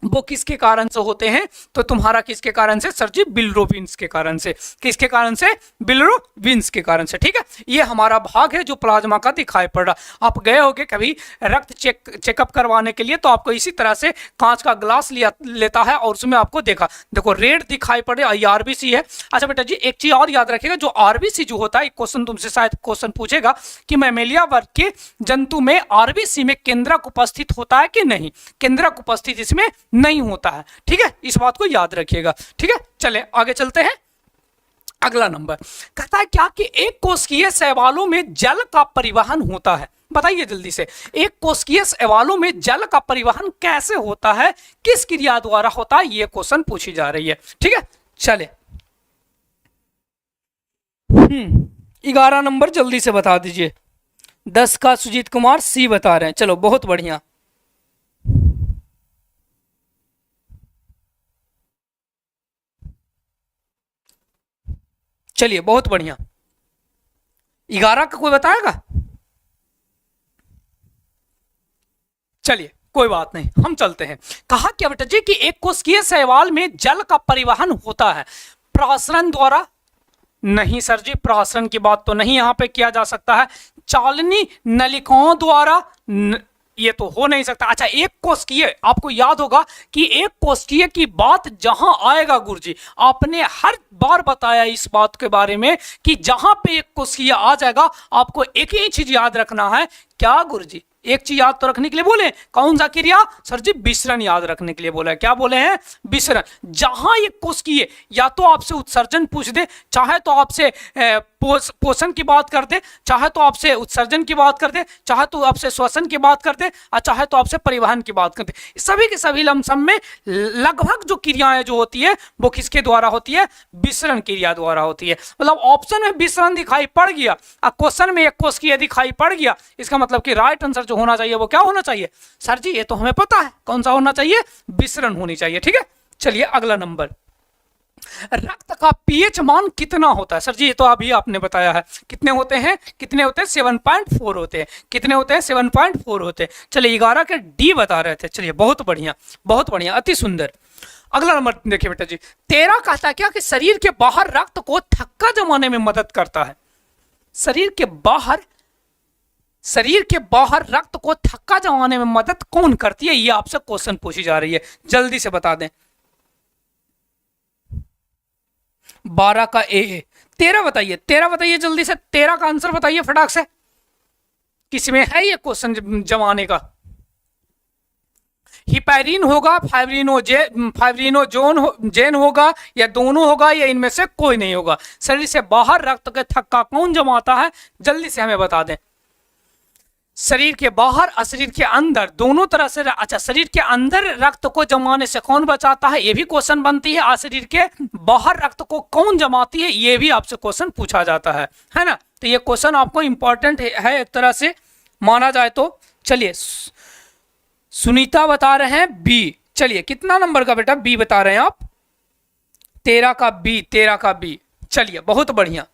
वो किसके कारण से होते हैं, तो तुम्हारा किसके कारण से सर जी, बिलिरुबिन्स के कारण से। किसके कारण से, बिलिरुबिन्स के कारण से। ठीक है, ये हमारा भाग है जो प्लाज्मा का दिखाई पड़ रहा। आप गए होगे कभी रक्त चेकअप करवाने के लिए, तो आपको इसी तरह से कांच का ग्लास लेता है और उसमें आपको देखो रेड दिखाई पड़े, आरबीसी है। अच्छा बेटा जी एक चीज और याद रखिएगा, जो आरबीसी जो होता है, एक क्वेश्चन तुमसे शायद क्वेश्चन पूछेगा कि मैमेलिया वर्ग के जंतु में आरबीसी में केंद्रक उपस्थित होता है कि नहीं। केंद्रक उपस्थित इसमें नहीं होता है। ठीक है, इस बात को याद रखिएगा। ठीक है, चले आगे चलते हैं। अगला नंबर कहता है क्या कि एक कोशिकीय शैवालों में जल का परिवहन होता है। बताइए जल्दी से, एक कोशिकीय शैवालों में जल का परिवहन कैसे होता है, किस क्रिया द्वारा होता है, ये क्वेश्चन पूछी जा रही है। ठीक है, चले 11 नंबर जल्दी से बता दीजिए। 10 का सुजीत कुमार सी बता रहे हैं, चलो बहुत बढ़िया। चलिए बहुत बढ़िया। 11 का कोई बताएगा? चलिए कोई बात नहीं, हम चलते हैं। कहा क्या बेटा जी कि एक कोशिकीय शैवाल में जल का परिवहन होता है प्रसरण द्वारा? नहीं सर जी, प्रसरण की बात तो नहीं यहां पे किया जा सकता है। चालनी नलिकाओं द्वारा ये तो हो नहीं सकता। अच्छा, एक कोशिकीय, आपको याद होगा कि एक कोशिकीय की बात जहां आएगा गुरुजी, आपने हर बार बताया इस बात के बारे में कि जहां पे एक कोशिकीय आ जाएगा आपको एक ही चीज याद रखना है। क्या गुरुजी? एक चीज याद तो रखने के लिए बोले, कौन सा क्रिया? सर जी विसरण याद रखने के लिए बोला है। क्या बोले हैं? विसरण। जहां ये कोशिकीय या तो आपसे उत्सर्जन पूछ दे, चाहे तो आपसे पोषण की बात कर दे, चाहे तो आपसे उत्सर्जन की बात कर दे, चाहे तो आपसे श्वसन की बात कर दे, और चाहे तो आपसे परिवहन की बात कर दे, सभी के सभी लमसम में लगभग जो क्रियाएं जो होती है वो किसके द्वारा होती है? विसरण क्रिया द्वारा होती है। मतलब ऑप्शन में विसरण दिखाई पड़ गया और क्वेश्चन में एक कोशिकीय दिखाई पड़ गया, इसका मतलब कि राइट आंसर जो होना चाहिए वो क्या होना चाहिए? सर जी ये तो हमें पता है, कौन सा होना चाहिए? विसरण होनी चाहिए। ठीक है, चलिए अगला नंबर। रक्त का पीएच मान कितना होता है? सर जी ये तो अभी आपने बताया है। कितने होते हैं? कितने होते हैं? 7.4 होते हैं। कितने होते हैं? 7.4 होते हैं। चलिए 11 के डी बता रहे थे। चलिए बहुत बढ़िया, बहुत बढ़िया, अति सुंदर। अगला नंबर देखिए बेटा जी, 13 कहता है क्या कि शरीर के बाहर रक्त को थक्का जमाने में मदद करता है। शरीर के बाहर रक्त को थक्का जमाने में मदद कौन करती है? ये आपसे क्वेश्चन पूछी जा रही है, जल्दी से बता दें। 12 का ए। 13 बताइए, 13 बताइए जल्दी से, 13 का आंसर बताइए फटाक से। किसमें है ये क्वेश्चन जमाने का? हिपैरिन होगा, फाइब्रिनोजेन होगा, या दोनों होगा, या इनमें से कोई नहीं होगा। शरीर से बाहर रक्त का थक्का कौन जमाता है? जल्दी से हमें बता दें। शरीर के बाहर और शरीर के अंदर दोनों तरह से। अच्छा, शरीर के अंदर रक्त को जमाने से कौन बचाता है? ये भी क्वेश्चन बनती है। और शरीर के बाहर रक्त को कौन जमाती है? ये भी आपसे क्वेश्चन पूछा जाता है ना? तो ये क्वेश्चन आपको इंपॉर्टेंट है एक तरह से माना जाए तो। चलिए सुनीता बता रहे हैं बी। चलिए कितना नंबर का बेटा बी बता रहे हैं आप? 13 का बी, 13 का बी। चलिए बहुत बढ़िया।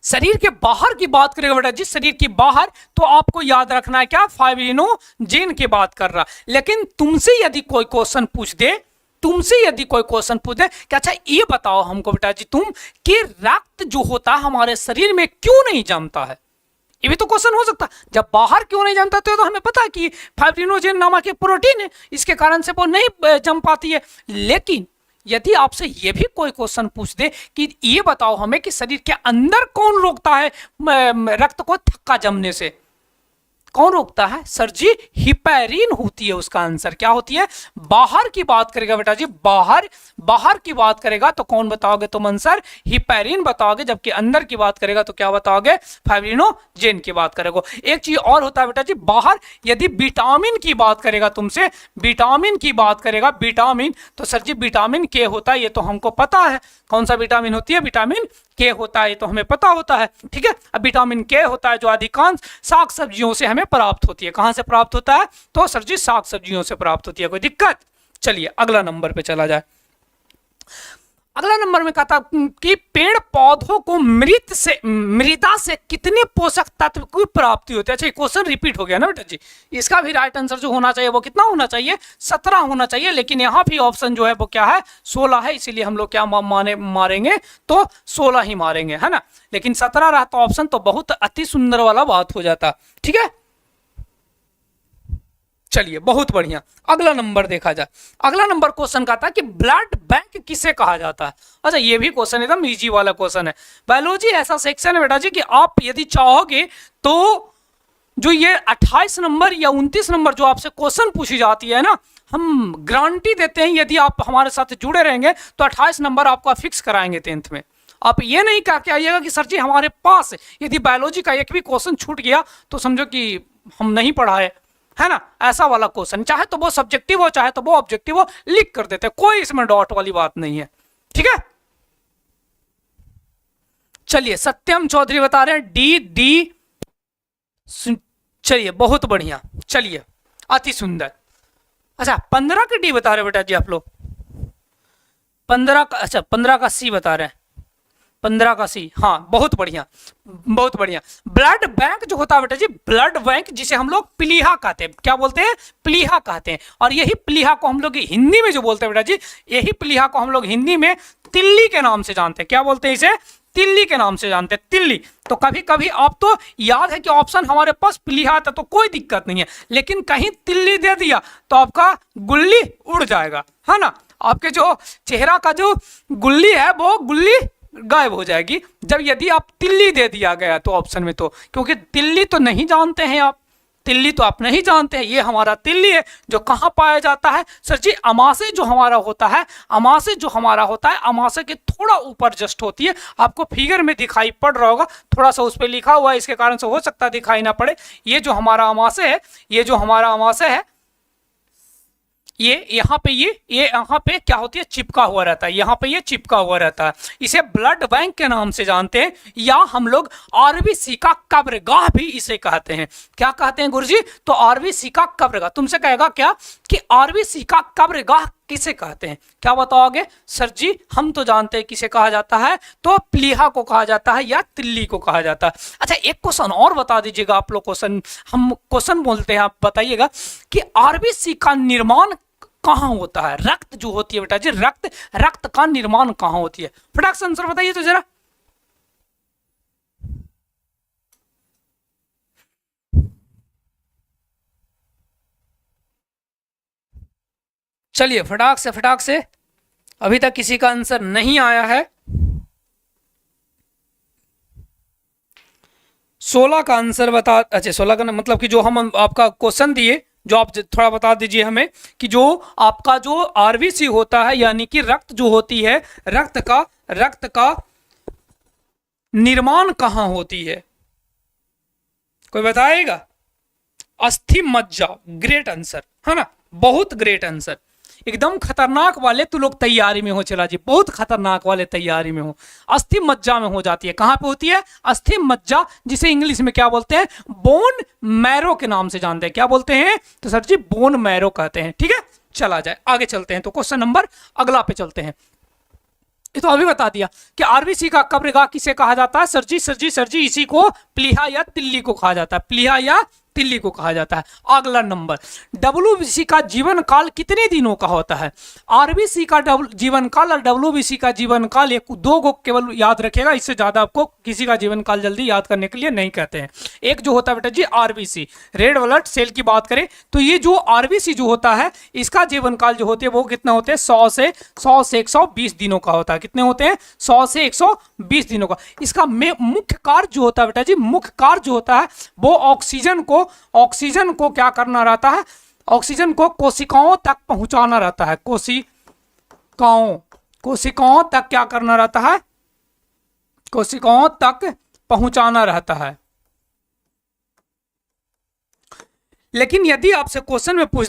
शरीर के बाहर की बात करेगा बेटा जी, शरीर के बाहर, तो आपको याद रखना है क्या? फाइब्रिनोजेन की बात कर रहा। लेकिन तुमसे यदि कोई क्वेश्चन पूछ दे कि अच्छा ये बताओ हमको बेटा जी तुम कि रक्त जो होता है हमारे शरीर में क्यों नहीं जमता है? ये भी तो क्वेश्चन हो सकता। जब बाहर क्यों नहीं जमता तो हमें पता है कि फाइब्रिनोजेन नामक एक प्रोटीन है, इसके कारण से वो नहीं जम पाती है। लेकिन यदि आपसे ये भी कोई क्वेश्चन पूछ दे कि ये बताओ हमें कि शरीर के अंदर कौन रोकता है रक्त को थक्का जमने से, कौन रोकता है? सर जी हिपैरिन होती है उसका आंसर। क्या होती है? बाहर की बात करेगा बेटा जी, बाहर की बात करेगा तो कौन बताओगे तुम आंसर? हिपैरिन बताओगे। जबकि अंदर की बात करेगा तो क्या बताओगे? फाइब्रिनोजेन की बात करेगा। एक चीज और होता है बेटा जी, बाहर यदि विटामिन की बात करेगा तुमसे, विटामिन की बात करेगा, विटामिन, तो सर जी विटामिन के होता है, ये तो हमको पता है। कौन सा विटामिन होती है? विटामिन के होता है, ये तो हमें पता होता है। ठीक है, अब विटामिन के होता है जो अधिकांश साग सब्जियों से हमें प्राप्त होती है। कहां से प्राप्त होता है? तो सर जी साग सब्जियों से प्राप्त होती है। कोई दिक्कत? चलिए अगला नंबर पे चला जाए। अगला नंबर में कहता कि पेड़ पौधों को मृदा से कितने पोषक तत्व की प्राप्ति होती है? अच्छा क्वेश्चन रिपीट हो गया ना बेटा जी। इसका भी राइट आंसर जो होना चाहिए वो कितना होना चाहिए? 17 होना चाहिए। लेकिन यहाँ भी ऑप्शन जो है वो क्या है? 16 है। इसीलिए हम लोग क्या मारेंगे तो 16 ही मारेंगे, है ना? लेकिन 17 रहता ऑप्शन तो बहुत अति सुंदर वाला बात हो जाता। ठीक है, चलिए बहुत बढ़िया। अगला नंबर देखा जाए। अगला नंबर क्वेश्चन का था कि ब्लड बैंक किसे कहा जाता है? अच्छा ये भी क्वेश्चन एकदम इजी वाला क्वेश्चन है। बायोलॉजी ऐसा सेक्शन है बेटा जी कि आप यदि चाहोगे तो जो ये 28 नंबर या 29 नंबर जो आपसे क्वेश्चन पूछी जाती है ना, हम गारंटी देते हैं यदि आप हमारे साथ जुड़े रहेंगे तो 28 नंबर आपको फिक्स कराएंगे 10th में। आप ये नहीं कह के आइएगा कि सर जी हमारे पास यदि बायोलॉजी का एक भी क्वेश्चन छूट गया तो समझो कि हम नहीं पढ़ाए, है ना? ऐसा वाला क्वेश्चन, चाहे तो वो सब्जेक्टिव हो चाहे तो वो ऑब्जेक्टिव हो, लिख कर देते, कोई इसमें डॉट वाली बात नहीं है। ठीक है, चलिए सत्यम चौधरी बता रहे हैं डी। चलिए बहुत बढ़िया, चलिए अति सुंदर। अच्छा 15 के डी बता रहे बेटा जी आप लोग, 15 का, अच्छा 15 का सी बता रहे हैं। 15 का सी, हाँ बहुत बढ़िया बहुत बढ़िया। ब्लड बैंक जो होता है बेटा जी, ब्लड बैंक जिसे हम लोग प्लीहा कहते हैं, क्या बोलते हैं, प्लीहा कहते हैं। और यही प्लीहा को हम लोग हिंदी में जो बोलते हैं बेटा जी, यही प्लीहा को हम लोग हिंदी में तिल्ली के नाम से जानते हैं। क्या बोलते हैं इसे, तिल्ली के नाम से जानते हैं, तिल्ली। तो कभी कभी आप तो याद है कि ऑप्शन हमारे पास प्लीहा था तो कोई दिक्कत नहीं है, लेकिन कहीं तिल्ली दे दिया तो आपका गुल्ली उड़ जाएगा, है ना। आपके जो चेहरा का जो गुल्ली है वो गुल्ली गायब हो जाएगी जब यदि आप तिल्ली दे दिया गया तो ऑप्शन में। तो क्योंकि तिल्ली तो नहीं जानते हैं आप, तिल्ली तो आप नहीं जानते हैं, ये हमारा तिल्ली है जो कहाँ पाया जाता है सर जी, अमाशय जो हमारा होता है, अमाशय जो हमारा होता है, अमाशय के थोड़ा ऊपर जस्ट होती है। आपको फिगर में दिखाई पड़ रहा होगा, थोड़ा सा उस पर लिखा हुआ है, इसके कारण से हो सकता है दिखाई ना पड़े। ये जो हमारा अमाशय है, ये जो हमारा अमाशय है, ये यहाँ पे ये यहाँ पे क्या होती है, चिपका हुआ रहता है, यहाँ पे ये चिपका हुआ रहता है। इसे ब्लड बैंक के नाम से जानते हैं, या हम लोग आरबीसी का कब्रगाह भी इसे कहते हैं। क्या कहते हैं गुरुजी, तो आरबीसी का कब्रगाह। तुमसे कहेगा क्या कि आरबीसी का कब्रगाह किसे कहते हैं, क्या बताओगे सर जी, हम तो जानते हैं किसे कहा जाता है, तो प्लीहा को कहा जाता है या तिल्ली को कहा जाता है। अच्छा एक क्वेश्चन और बता दीजिएगा आप लोग, क्वेश्चन हम क्वेश्चन बोलते हैं, आप बताइएगा कि आरबीसी का निर्माण कहाँ होता है। रक्त जो होती है बेटा जी, रक्त का निर्माण कहाँ होती है, फटाक से आंसर बताइए तो जरा। चलिए फटाक से अभी तक किसी का आंसर नहीं आया है। 16 का आंसर बता, अच्छा 16 का मतलब कि जो हम आपका क्वेश्चन दिए, जो आप थोड़ा बता दीजिए हमें कि जो आपका जो आरबीसी होता है, यानी कि रक्त जो होती है, रक्त का निर्माण कहाँ होती है, कोई बताएगा। अस्थि मज्जा, ग्रेट आंसर है ना, बहुत ग्रेट आंसर, एकदम खतरनाक वाले तो लोग तैयारी में हो, चला जी बहुत खतरनाक वाले तैयारी में हो। अस्थि मज्जा में हो जाती है, कहां पे होती है, अस्थि मज्जा, जिसे इंग्लिश में क्या बोलते हैं, बोन मैरो के नाम से जानते हैं। क्या बोलते हैं, तो सर जी बोन मैरो कहते हैं। ठीक है, चला जाए आगे चलते हैं, तो क्वेश्चन नंबर अगला पे चलते हैं। ये तो अभी बता दिया कि आरबीसी का कब्रगाह किसे कहा जाता है, सर जी इसी को प्लीहा या तिल्ली को कहा जाता है, प्लीहा या तिल्ली को कहा जाता है। अगला नंबर, डब्ल्यूबीसी का जीवन काल कितने दिनों का होता है। आरबीसी का जीवन काल और डब्ल्यूबीसी का जीवन काल, एक दो को केवल याद रखेगा, इससे ज्यादा आपको किसी का जीवन काल जल्दी याद करने के लिए नहीं कहते हैं। एक जो होता है बेटा जी आरबीसी, रेड ब्लड सेल की बात करें तो ये जो आरबीसी जो होता है, इसका जीवन काल जो होते हैं वो कितना होते हैं, 100 से 120 दिनों का होता है। कितने होते हैं, 100 से 120 दिनों का। इसका मुख्य कार्य जो होता है बेटा जी, मुख्य कार्य जो होता है वो ऑक्सीजन को क्या करना रहता है, ऑक्सीजन को कोशिकाओं तक पहुंचाना रहता है, कोशिकाओं तक क्या करना रहता है, कोशिकाओं तक पहुंचाना रहता है। लेकिन यदि आपसे क्वेश्चन में पूछ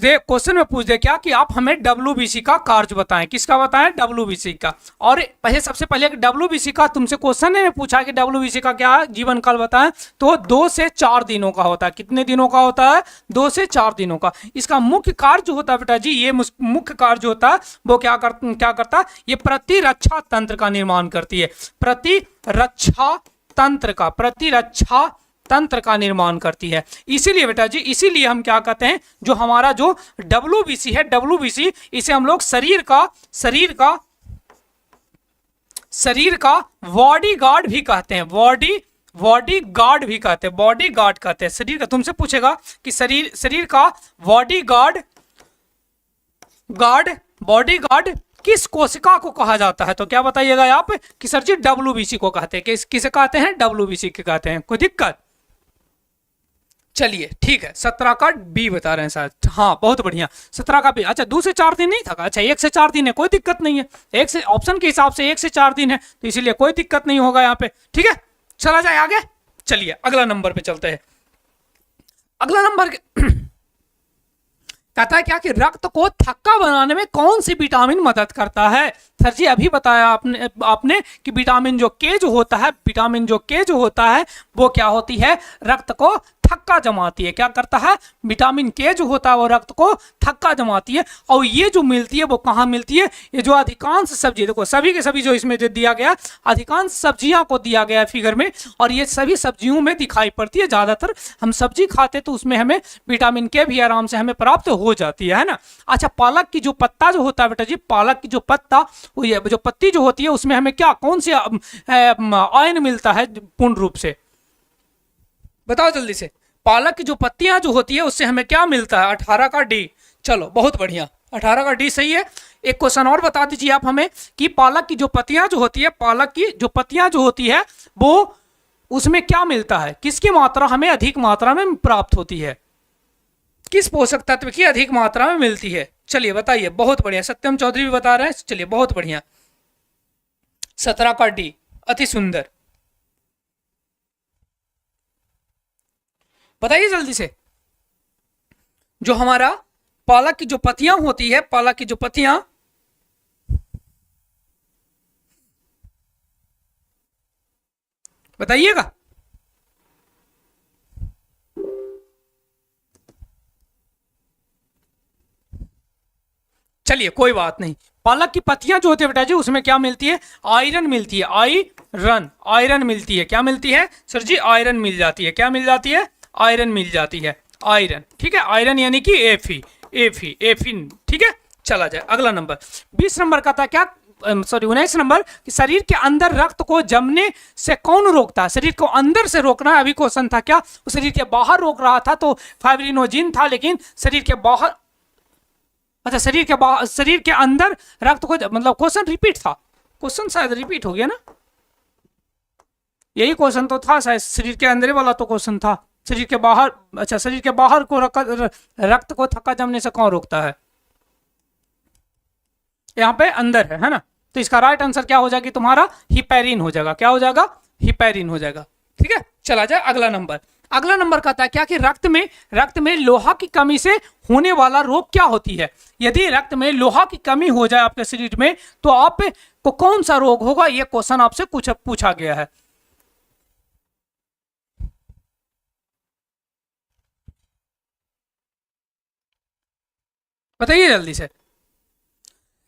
दे क्या कि आप हमें डब्ल्यूबीसी का कार्य बताएं, किसका बताएं, डब्ल्यूबीसी का। और सबसे पहले डब्ल्यूबीसी का तुमसे क्वेश्चन ने पूछा कि डब्ल्यूबीसी का क्या जीवन काल बताएं, तो 2 से 4 दिनों का होता है। कितने दिनों का होता है, 2 से 4 दिनों का। इसका मुख्य कार्य जो होता है बेटा जी, ये मुख्य कार्य जो होता है वो क्या करता है, ये प्रतिरक्षा तंत्र का निर्माण करती है, प्रतिरक्षा तंत्र का निर्माण करती है। इसीलिए बेटा जी, इसीलिए हम क्या कहते हैं, जो हमारा जो डब्ल्यूबीसी है, डब्ल्यूबीसी इसे हम लोग शरीर का बॉडी गार्ड भी कहते हैं, बॉडी गार्ड भी कहते हैं, बॉडी गार्ड कहते हैं शरीर का। तुमसे पूछेगा कि शरीर का बॉडी गार्ड किस कोशिका को कहा जाता है, तो क्या बताइएगा आप कि सर जी डब्ल्यूबीसी को कहते हैं। किसे कहते हैं, डब्ल्यूबीसी के कहते हैं। कोई दिक्कत, चलिए ठीक है। 17 का बी बता रहे हैं शायद, हाँ बहुत बढ़िया, 17 का बी। अच्छा 2 से 4 दिन नहीं था, अच्छा 1 से 4 दिन है, कोई दिक्कत नहीं है, एक से ऑप्शन के हिसाब से 1 से 4 दिन है, तो इसीलिए कोई दिक्कत नहीं होगा यहाँ पे। ठीक है, चला जाए आगे। चलिए अगला नंबर पे चलते हैं। अगला नंबर कहता है क्या कि रक्त को थक्का बनाने में कौन सी विटामिन मदद करता है। सर जी अभी बताया आपने कि विटामिन जो के जो होता है वो क्या होती है, रक्त को थक्का जमाती है। क्या करता है? विटामिन के जो होता है वो रक्त को थक्का जमाती है। और ये जो मिलती है वो कहाँ मिलती है? ये जो अधिकांश सब्जी, देखो सभी के सभी जो इसमें जो दिया गया, अधिकांश सब्जियां को दिया गया है फिगर में, और ये सभी सब्जियों में दिखाई पड़ती है। ज्यादातर हम सब्जी खाते तो उसमें हमें विटामिन के भी आराम से हमें प्राप्त हो जाती है ना। अच्छा, पालक की जो पत्ता जो होता है बेटा जी, पालक की जो पत्ता, वो ये जो पत्ती जो होती है उसमें हमें क्या, कौन से आयन मिलता है पूर्ण रूप से? बताओ जल्दी से। पालक की जो पत्तियां जो होती है उससे हमें क्या मिलता है? 18 का डी। चलो बहुत बढ़िया, 18 का डी सही है। एक क्वेश्चन और बता दीजिए आप हमें कि पालक की जो पत्तियां जो होती है, पालक की जो पत्तियां जो होती है वो उसमें क्या मिलता है? किसकी मात्रा हमें अधिक मात्रा में प्राप्त होती है? किस पोषक तत्व की अधिक मात्रा में मिलती है? चलिए बताइए। बहुत बढ़िया, सत्यम चौधरी भी बता रहे हैं। चलिए बहुत बढ़िया, 17 का डी, अति सुंदर। बताइए जल्दी से। जो हमारा पालक की जो पत्तियां होती है, पालक की जो पत्तियां, बताइएगा। चलिए कोई बात नहीं। पालक की पत्तियां जो होती है बेटा जी उसमें क्या मिलती है? आयरन मिलती है। आयरन मिलती है। क्या मिलती है सर जी? आयरन मिल जाती है। क्या मिल जाती है? आयरन मिल जाती है। आयरन, ठीक है। आयरन यानी कि एफिन, ठीक है। चला जाए अगला नंबर। 20 नंबर का था क्या, सॉरी 19 नंबर, कि शरीर के अंदर रक्त को जमने से कौन रोकता है? शरीर को अंदर से रोकना है। अभी क्वेश्चन था क्या वो शरीर के बाहर रोक रहा था, तो फाइब्रिनोजिन था, लेकिन शरीर के बाहर, अच्छा शरीर के बाहर, शरीर के अंदर रक्त को, मतलब क्वेश्चन रिपीट था। क्वेश्चन शायद रिपीट हो गया ना, यही क्वेश्चन तो था शायद। शरीर के अंदर वाला तो क्वेश्चन था। शरीर के बाहर, अच्छा शरीर के बाहर को रक्त को थक्का जमने से कौन रोकता है? यहाँ पे अंदर है ना। तो इसका राइट आंसर क्या हो जाएगी तुम्हारा? हिपैरिन हो जाएगा। क्या हो जाएगा? हिपैरिन हो जाएगा। ठीक है, चला जाए अगला नंबर। अगला नंबर कहता है क्या कि रक्त में लोहा की कमी से होने वाला रोग क्या होती है? यदि रक्त में लोहा की कमी हो जाए आपके शरीर में तो आप को कौन सा रोग होगा? यह क्वेश्चन आपसे कुछ पूछा गया है। बताइए जल्दी से।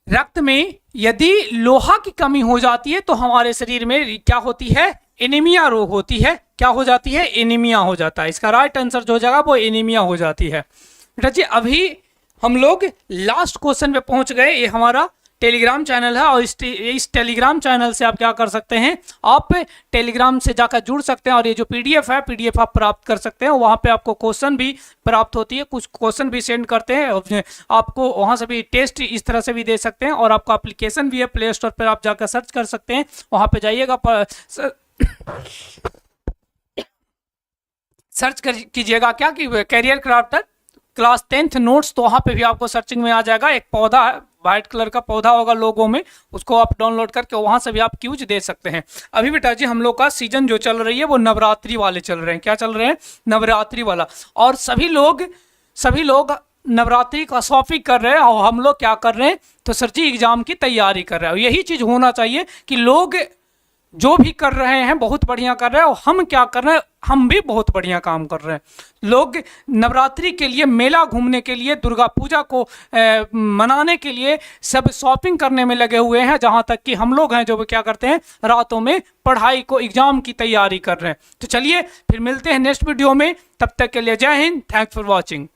रक्त में यदि लोहा की कमी हो जाती है तो हमारे शरीर में क्या होती है? एनीमिया रोग होती है। क्या हो जाती है? एनीमिया हो जाता है। इसका राइट आंसर जो हो जाएगा वो एनीमिया हो जाती है। बेटा जी अभी हम लोग लास्ट क्वेश्चन पे पहुंच गए। ये हमारा टेलीग्राम चैनल है और इस टेलीग्राम चैनल से आप क्या कर सकते हैं? आप टेलीग्राम से जाकर जुड़ सकते हैं और ये जो पीडीएफ है, पीडीएफ आप प्राप्त कर सकते हैं। वहाँ पे आपको क्वेश्चन भी प्राप्त होती है, कुछ क्वेश्चन भी सेंड करते हैं आपको। वहाँ से भी टेस्ट इस तरह से भी दे सकते हैं और आपका एप्लीकेशन भी है, प्ले स्टोर पर आप जाकर सर्च कर सकते हैं। वहाँ पे जाइएगा, सर्च कीजिएगा क्या कि career crafter class 10th notes, तो वहाँ पे भी आपको सर्चिंग में आ जाएगा। एक पौधा है, व्हाइट कलर का पौधा होगा लोगों में, उसको आप डाउनलोड करके वहाँ से भी आप क्यूज दे सकते हैं। अभी बेटा जी हम लोग का सीजन जो चल रही है वो नवरात्रि वाले चल रहे हैं। क्या चल रहे हैं? नवरात्रि वाला। और सभी लोग नवरात्रि का शॉपिंग कर रहे हैं और हम लोग क्या कर रहे हैं? तो सर जी एग्जाम की तैयारी कर रहे हैं। यही चीज़ होना चाहिए कि लोग जो भी कर रहे हैं बहुत बढ़िया कर रहे हैं और हम क्या कर रहे हैं? हम भी बहुत बढ़िया काम कर रहे हैं। लोग नवरात्रि के लिए, मेला घूमने के लिए, दुर्गा पूजा को मनाने के लिए सब शॉपिंग करने में लगे हुए हैं। जहां तक कि हम लोग हैं जो क्या करते हैं? रातों में पढ़ाई को, एग्जाम की तैयारी कर रहे हैं। तो चलिए फिर मिलते हैं नेक्स्ट वीडियो में। तब तक के लिए जय हिंद, थैंक्स फॉर वॉचिंग।